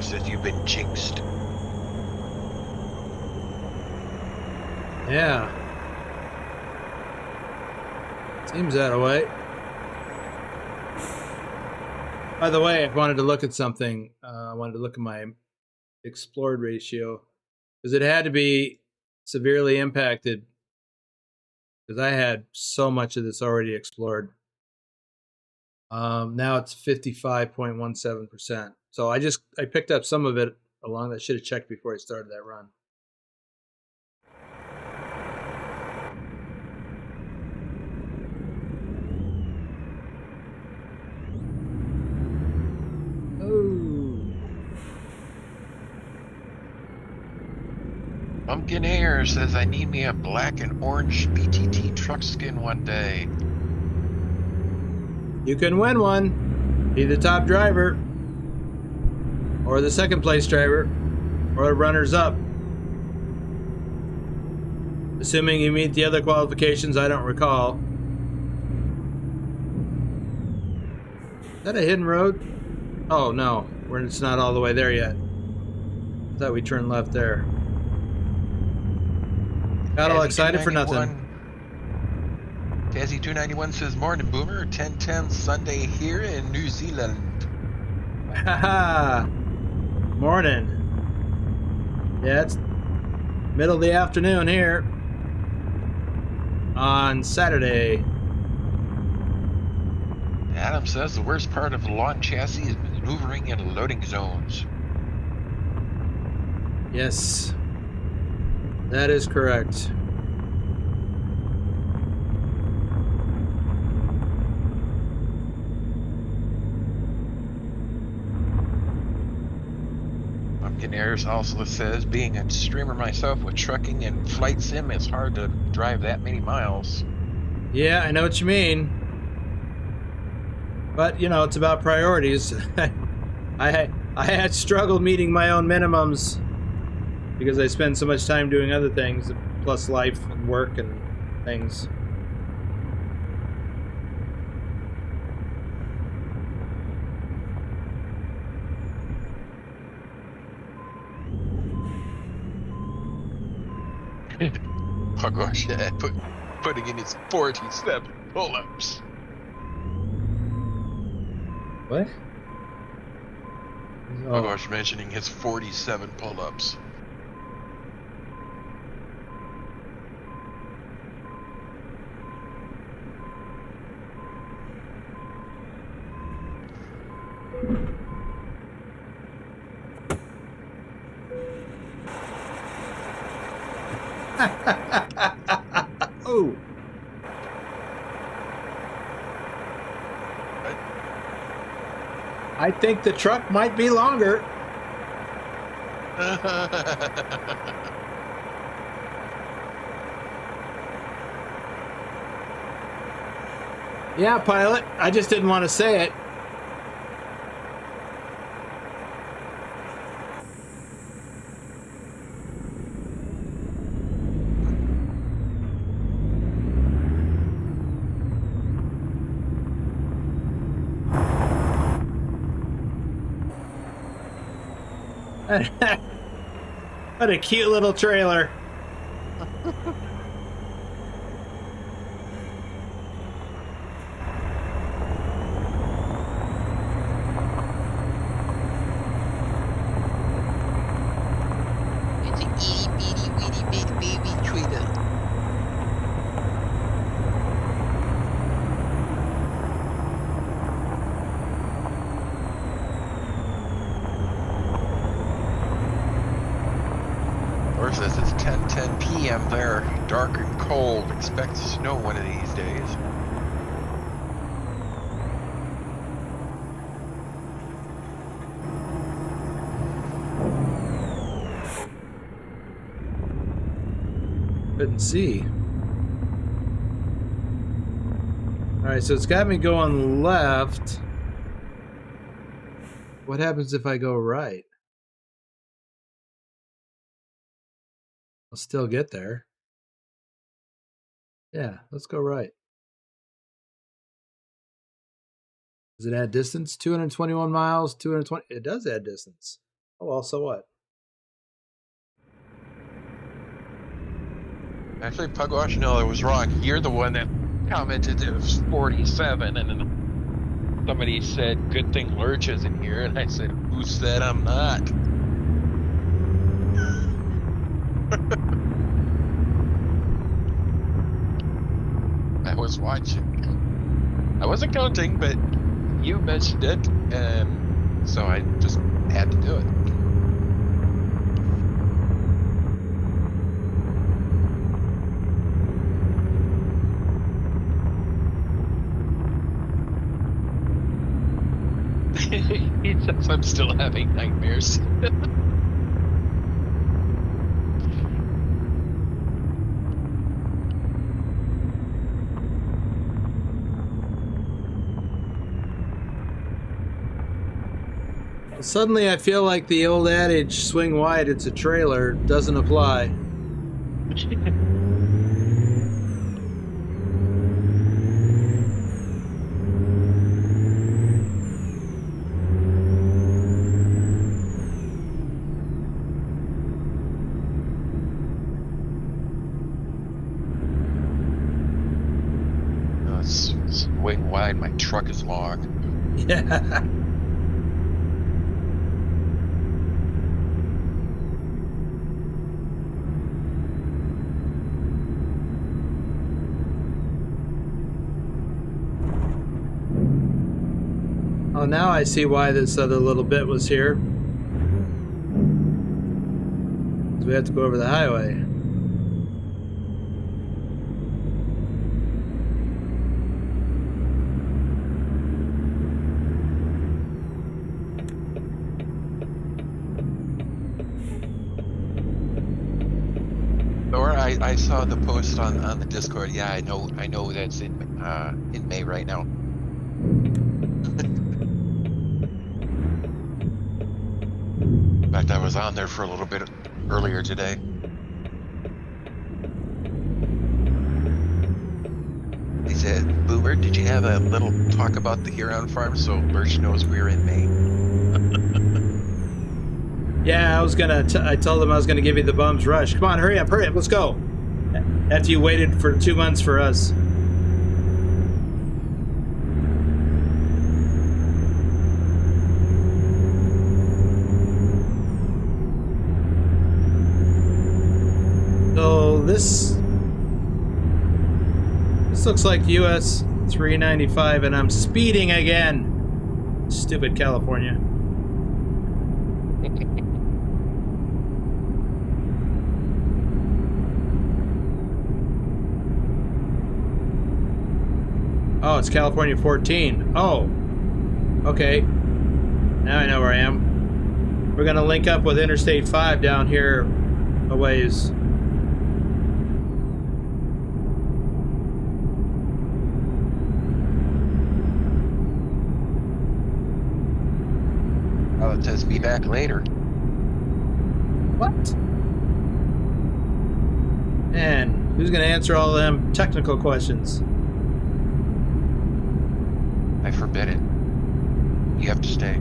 Says you've been jinxed. Yeah. Seems that way. By the way, I wanted to look at something. I wanted to look at my explored ratio because it had to be severely impacted because I had so much of this already explored. Now it's 55.17%. So I picked up some of it along. That should have checked before I started that run. Pumpkin Air says I need me a black and orange BTT truck skin one day. You can win one. Be the top driver, or the second place driver, or the runners up. Assuming you meet the other qualifications, I don't recall. Is that a hidden road? Oh no, it's not all the way there yet. I thought we turned left there. Got all excited for nothing. Tazzy291 says, morning boomer, 10:10 Sunday here in New Zealand. Haha. Morning. Yeah, it's middle of the afternoon here on Saturday. Adam says the worst part of the lawn chassis is maneuvering in loading zones. Yes, that is correct. Pumpkin Airs also says, being a streamer myself with trucking and flight sim, it's hard to drive that many miles. Yeah, I know what you mean. But, you know, it's about priorities. I had struggled meeting my own minimums because I spend so much time doing other things, plus life and work and things. Oh gosh, yeah, putting in his 47 pull-ups. What? Oh gosh, mentioning his 47 pull-ups. Oh. I think the truck might be longer. Yeah, pilot. I just didn't want to say it. What a cute little trailer. It's an itty bitty witty bitty baby trailer. Or says it's 10:10 p.m. there, dark and cold. Expect snow one of these days. Couldn't see. All right, so it's got me going left. What happens if I go right? I'll still get there. Yeah, let's go right. Does it add distance? 221 miles, 220. It does add distance. Oh, well, so what? Actually, Pugwash, no, I was wrong. You're the one that commented it was 47, and then Somebody said, "Good thing Lurch isn't here," and I said, "Who said I'm not?" I was watching. I wasn't counting, but you mentioned it, and so I just had to do it. He says I'm still having nightmares. Suddenly I feel like the old adage, swing wide, it's a trailer, doesn't apply. It's way wide. My truck is long. Yeah. Oh, now I see why this other little bit was here. 'Cause we have to go over the highway. Or I saw the post on the Discord. Yeah, I know that's in May right now. In fact, I was on there for a little bit earlier today. He said, "Boomer, did you have a little talk about the Huron farm so Lurch knows we're in May?" Yeah, I told him I was gonna give you the bum's rush. Come on, hurry up, let's go. After you waited for 2 months for us. So this looks like US 395 and I'm speeding again. Stupid California. Oh, it's California 14. Oh, okay. Now I know where I am. We're gonna link up with Interstate 5 down here a ways. Oh, it says be back later. What? Man, who's gonna answer all them technical questions? I forbid it. You have to stay.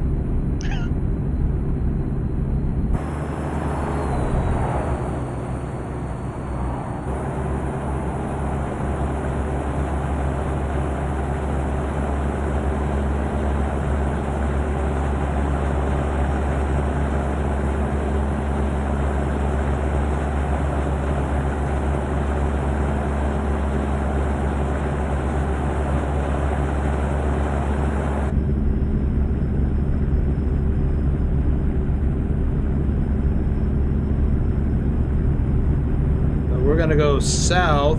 We're gonna go south.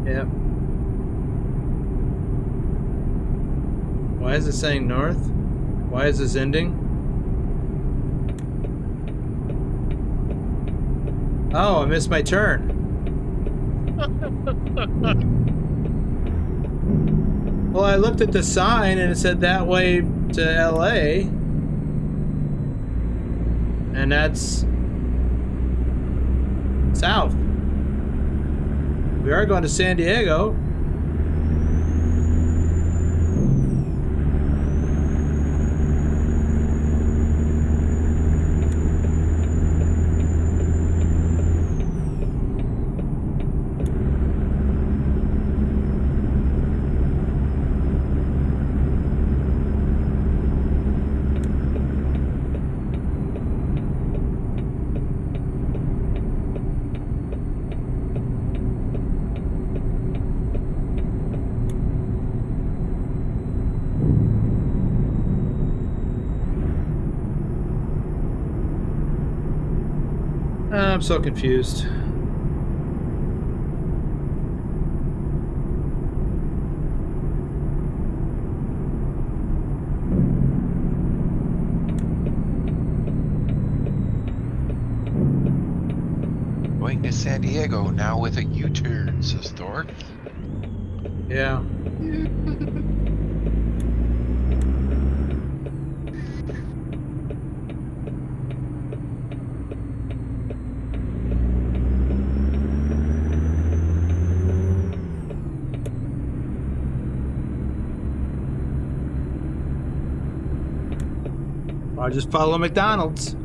Yep. Why is it saying north? Why is this ending? Oh, I missed my turn. Well, I looked at the sign and it said that way to LA. And that's south. We are going to San Diego. I'm so confused. Going to San Diego now with a U-turn, says Thor. Yeah. I just follow McDonald's.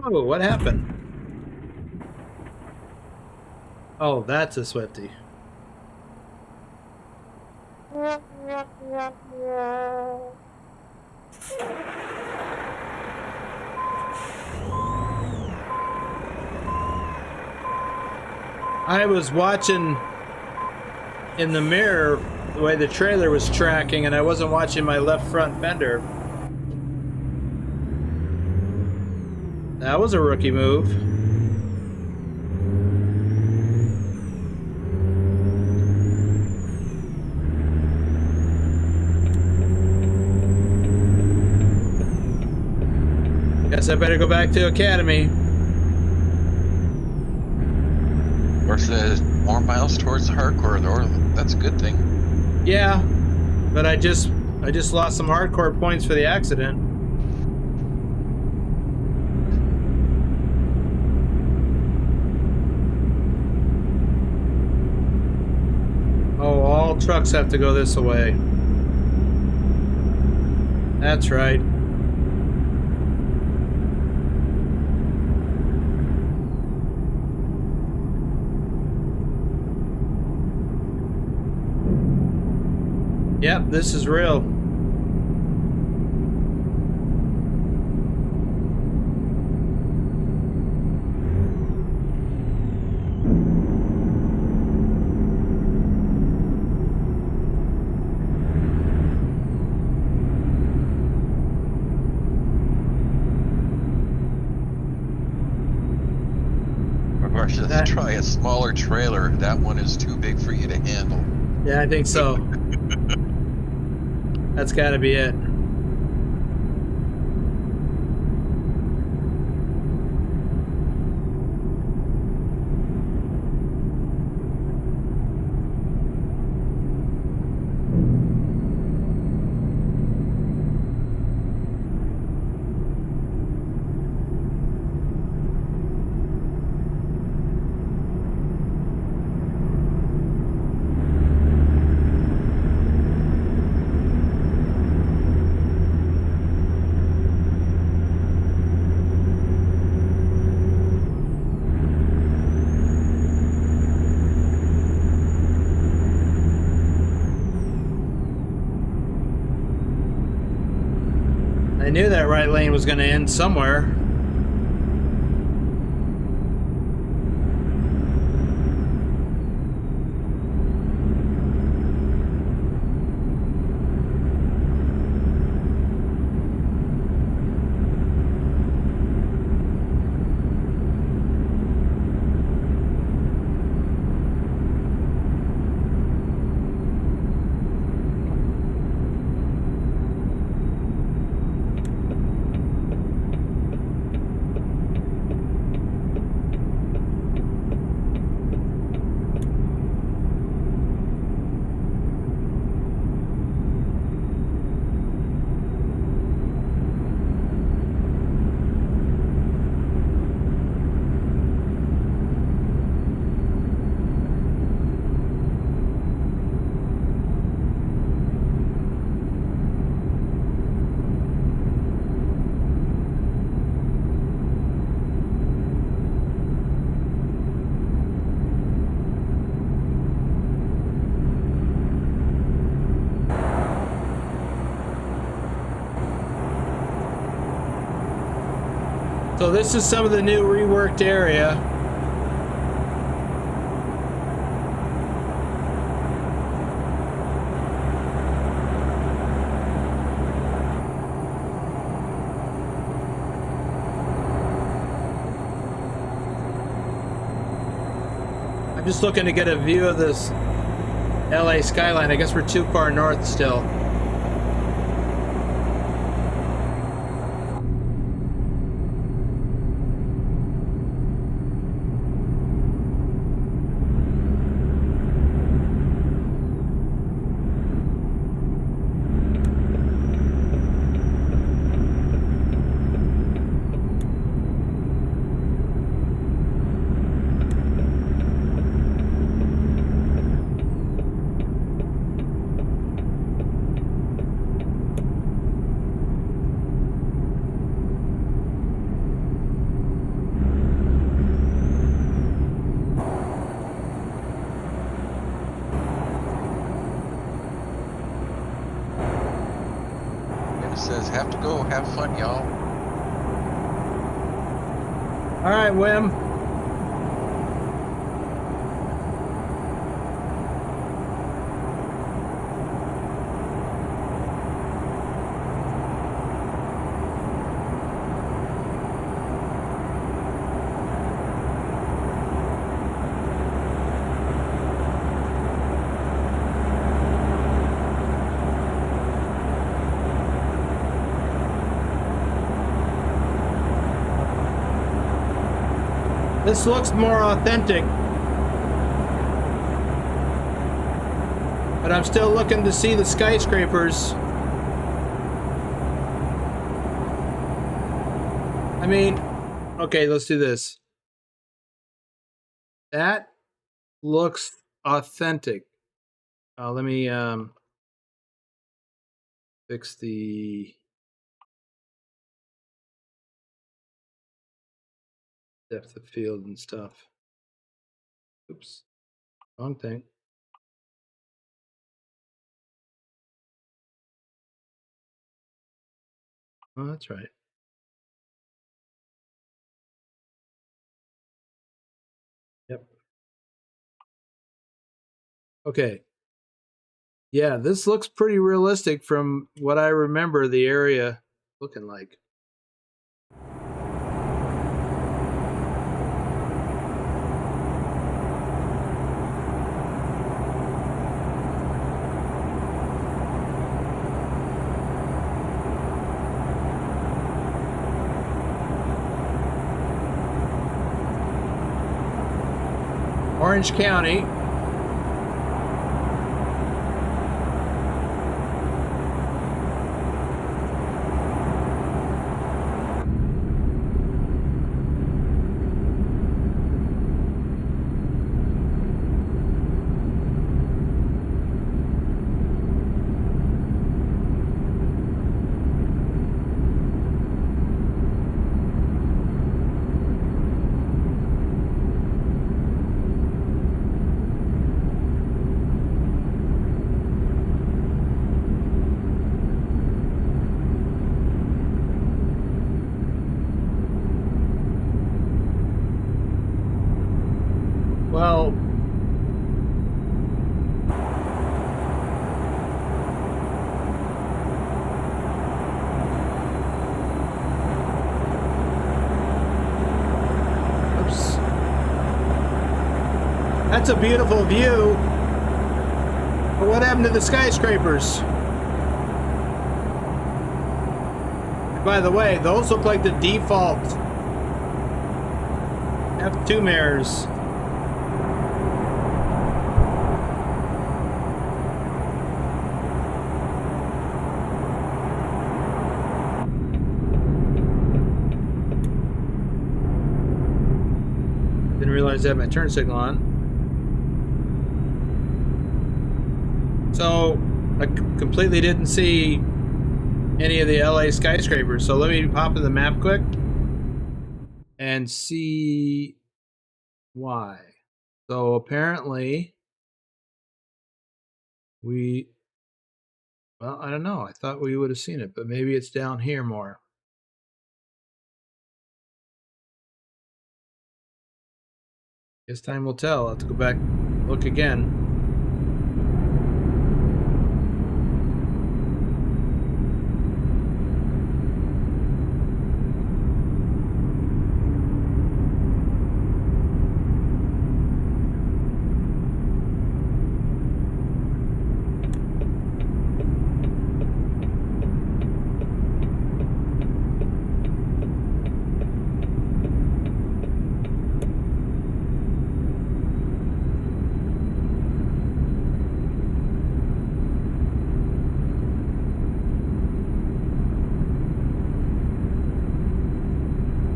Oh, what happened? Oh, that's a Swifty. I was watching in the mirror the way the trailer was tracking, and I wasn't watching my left front fender. That was a rookie move. Guess I better go back to Academy. Or says more miles towards the hardcore, though. That's a good thing. Yeah, but I just lost some hardcore points for the accident. Oh, all trucks have to go this way. That's right. Yep, this is real. Of course, let's try a smaller trailer. That one is too big for you to handle. Yeah, I think so. That's got to be it. I knew that right lane was going to end somewhere. So this is some of the new reworked area. I'm just looking to get a view of this LA skyline. I guess we're too far north still. Says have to go, have fun, y'all. All right, Wim. This looks more authentic, but I'm still looking to see the skyscrapers. I mean, okay, let's do this. That looks authentic. Let me fix the depth of field and stuff. Oops, wrong thing. Oh, that's right. Yep. Okay. Yeah, this looks pretty realistic from what I remember the area looking like. Orange County. Well, oops. That's a beautiful view. But what happened to the skyscrapers? By the way, those look like the default F2 mirrors. Didn't realize I had my turn signal on. So I completely didn't see any of the LA skyscrapers. So let me pop in the map quick and see why. So apparently well, I don't know. I thought we would have seen it, but maybe it's down here more. Guess time will tell. I'll have to go back, look again.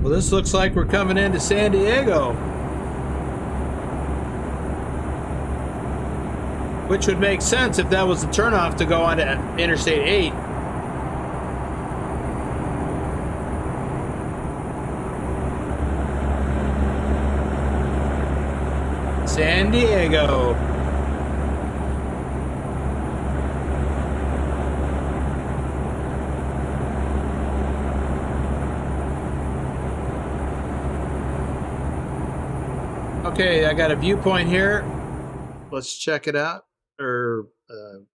Well, this looks like we're coming into San Diego, which would make sense if that was the turnoff to go onto Interstate 8. San Diego. Okay, I got a viewpoint here. Let's check it out. Or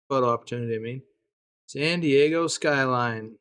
photo opportunity, I mean. San Diego skyline.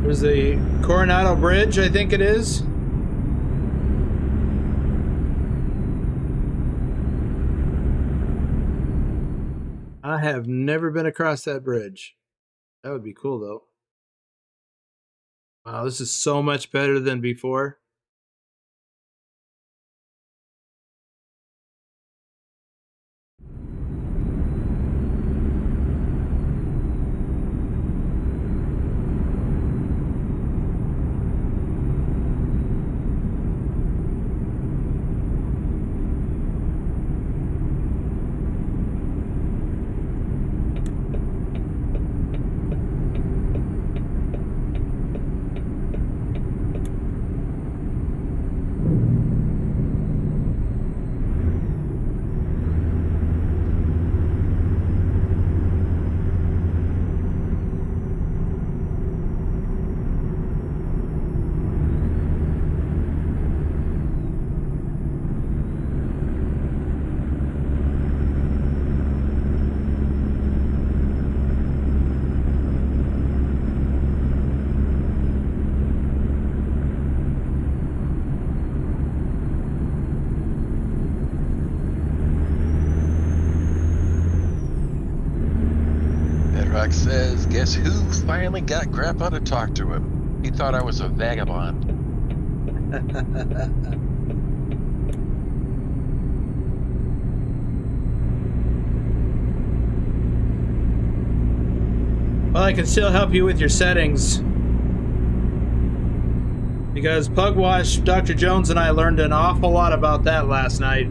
There's the Coronado Bridge, I think it is. I have never been across that bridge. That would be cool, though. Wow, this is so much better than before. Says, guess who finally got Grandpa to talk to him? He thought I was a vagabond. Well, I can still help you with your settings. Because Pugwash, Dr. Jones, and I learned an awful lot about that last night.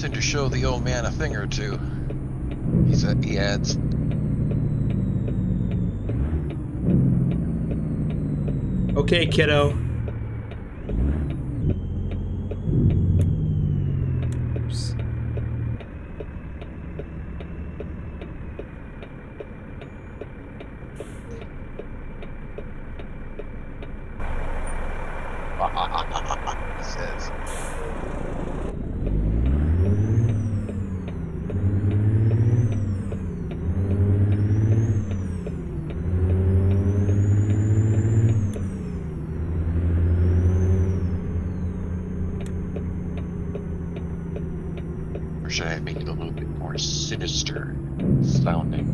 To show the old man a thing or two. He adds. Okay, kiddo. Oops. He says. should I have made it a little bit more sinister sounding?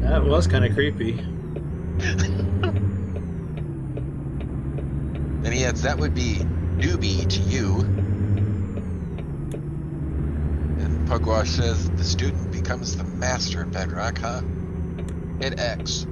That was kind of creepy. Then he adds, that would be newbie to you. And Pugwash says, the student becomes the master in Bedrock, huh? Hit X.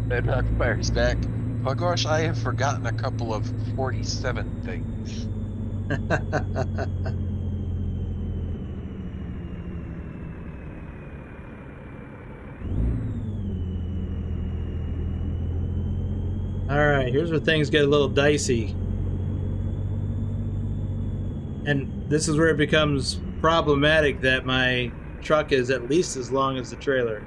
Bedrock fires back. Pugwash, I have forgotten a couple of 47 things. All right, here's where things get a little dicey. And this is where it becomes problematic that my truck is at least as long as the trailer.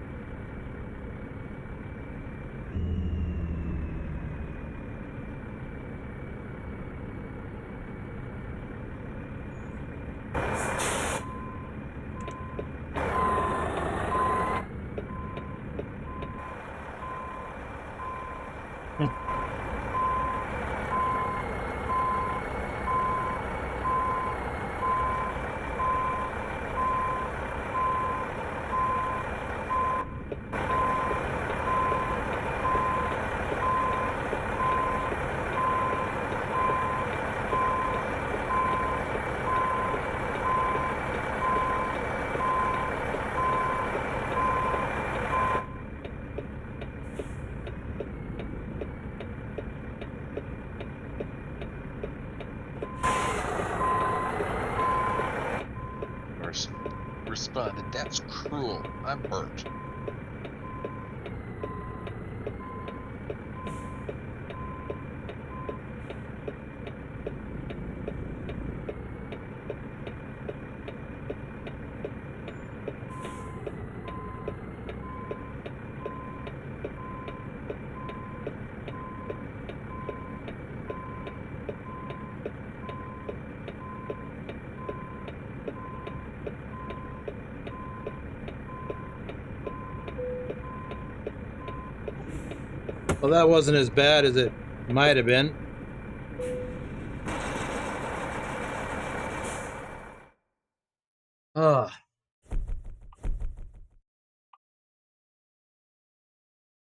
Responded, that's cruel. I'm hurt. Well, that wasn't as bad as it might have been.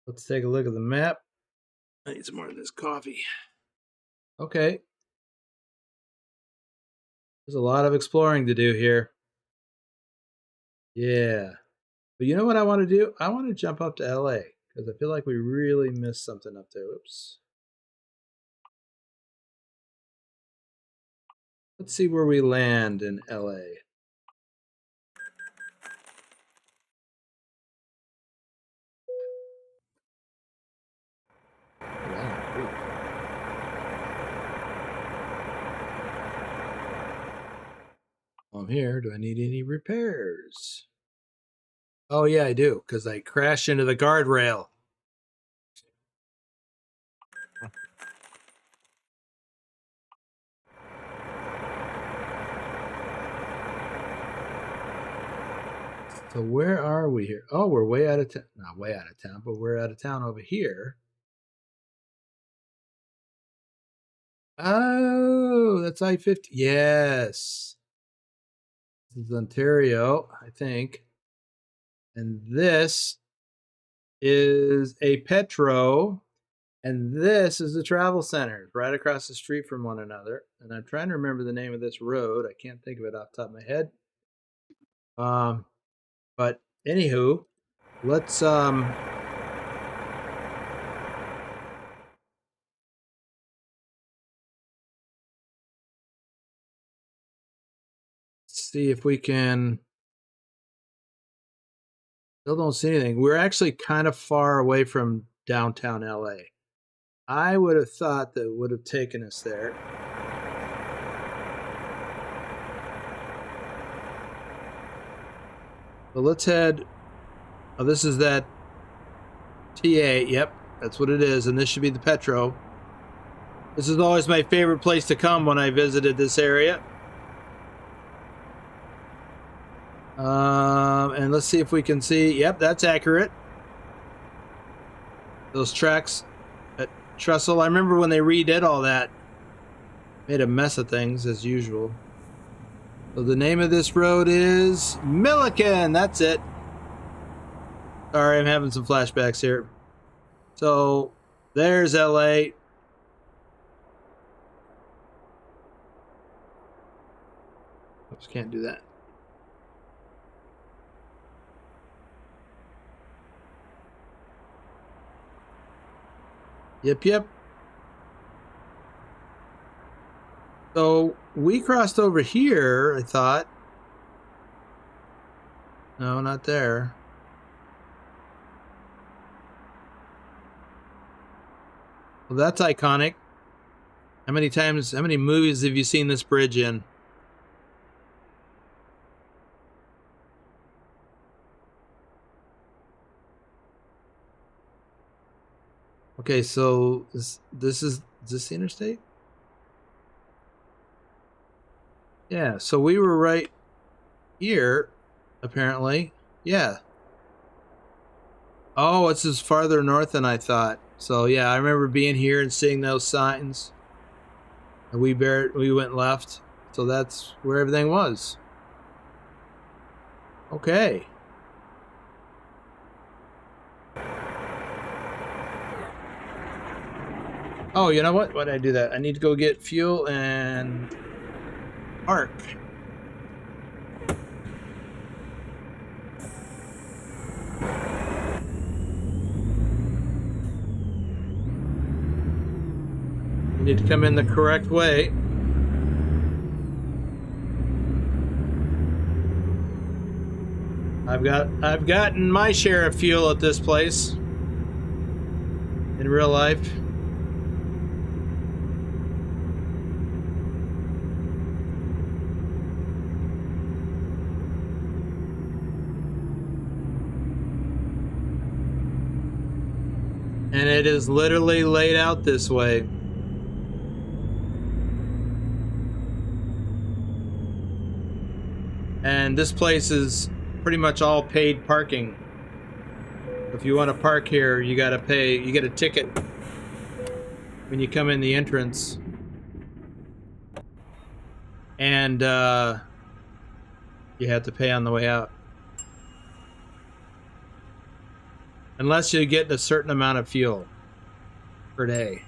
Let's take a look at the map. I need some more of this coffee. Okay. There's a lot of exploring to do here. Yeah. But you know what I want to do? I want to jump up to LA because I feel like we really missed something up there. Oops. Let's see where we land in LA. I'm here. Do I need any repairs? Oh, yeah, I do, because I crashed into the guardrail. So where are we here? Oh, we're way out of town. Not way out of town, but we're out of town over here. Oh, that's I-50. Yes. This is Ontario, I think. And this is a Petro. And this is the travel center, right across the street from one another. And I'm trying to remember the name of this road. I can't think of it off the top of my head. But anywho, let's see if we can. Still don't see anything. We're actually kind of far away from downtown LA. I would have thought that it would have taken us there. But let's head. Oh, this is that T8, yep, that's what it is, and this should be the Petro. This is always my favorite place to come when I visited this area. And let's see if we can see. Yep, that's accurate. Those tracks at Trestle. I remember when they redid all that. Made a mess of things as usual. So the name of this road is Milliken. That's it. Sorry, I'm having some flashbacks here. So there's LA. Oops, can't do that. Yep. So we crossed over here, I thought. No, not there. Well, that's iconic. How many movies have you seen this bridge in? Okay, so is this the interstate? Yeah, so we were right here, apparently. Yeah. Oh, it's just farther north than I thought. So yeah, I remember being here and seeing those signs. And we went left. So that's where everything was. Okay. Oh, you know what? Why did I do that? I need to go get fuel and park. You need to come in the correct way. I've gotten my share of fuel at this place in real life. And it is literally laid out this way. And this place is pretty much all paid parking. If you want to park here, you gotta pay, you get a ticket when you come in the entrance. And you have to pay on the way out. Unless you get a certain amount of fuel per day.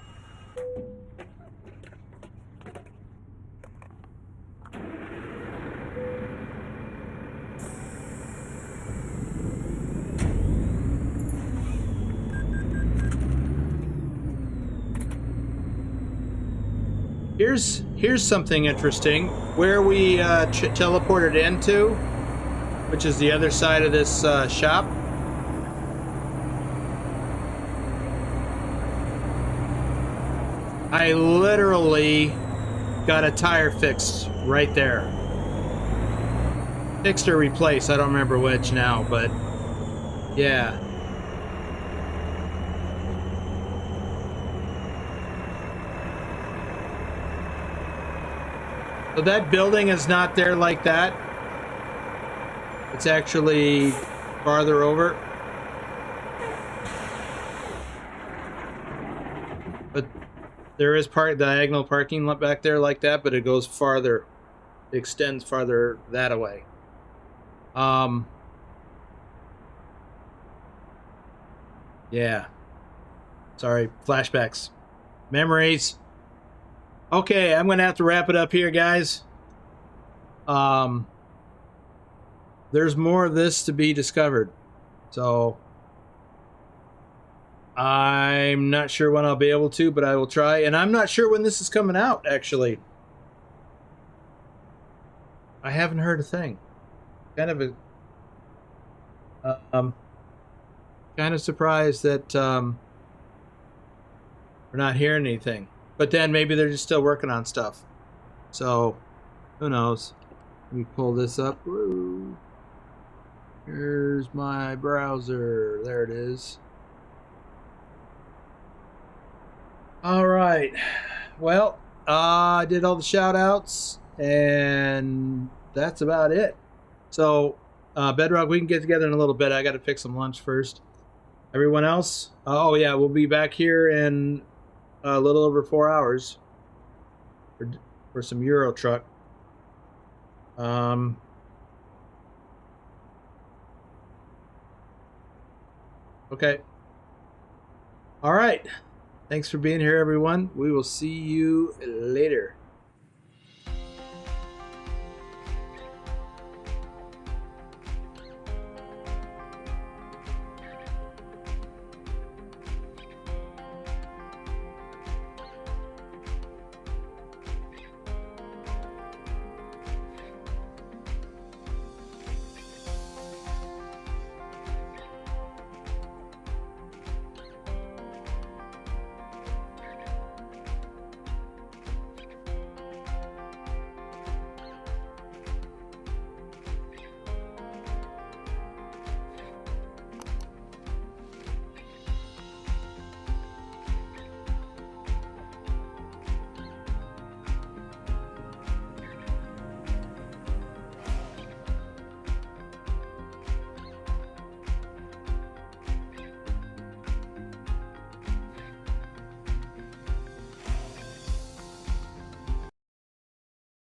Here's something interesting. Where we teleported into, which is the other side of this shop. I literally got a tire fixed right there. Fixed or replaced, I don't remember which now, but yeah. So that building is not there like that. It's actually farther over. But there is diagonal parking back there like that, but it goes farther. It extends farther that way. Yeah. Sorry, flashbacks. Memories. Okay, I'm gonna have to wrap it up here, guys. There's more of this to be discovered. So I'm not sure when I'll be able to, but I will try. And I'm not sure when this is coming out, actually. I haven't heard a thing. Kind of surprised that we're not hearing anything. But then maybe they're just still working on stuff. So, who knows? Let me pull this up. Woo. Here's my browser. There it is. All right. Well, I did all the shout outs, and that's about it. So, Bedrock, we can get together in a little bit. I got to fix some lunch first. Everyone else? Oh, yeah, we'll be back here in a little over 4 hours for some Euro Truck. Okay. All right. Thanks for being here, everyone. We will see you later.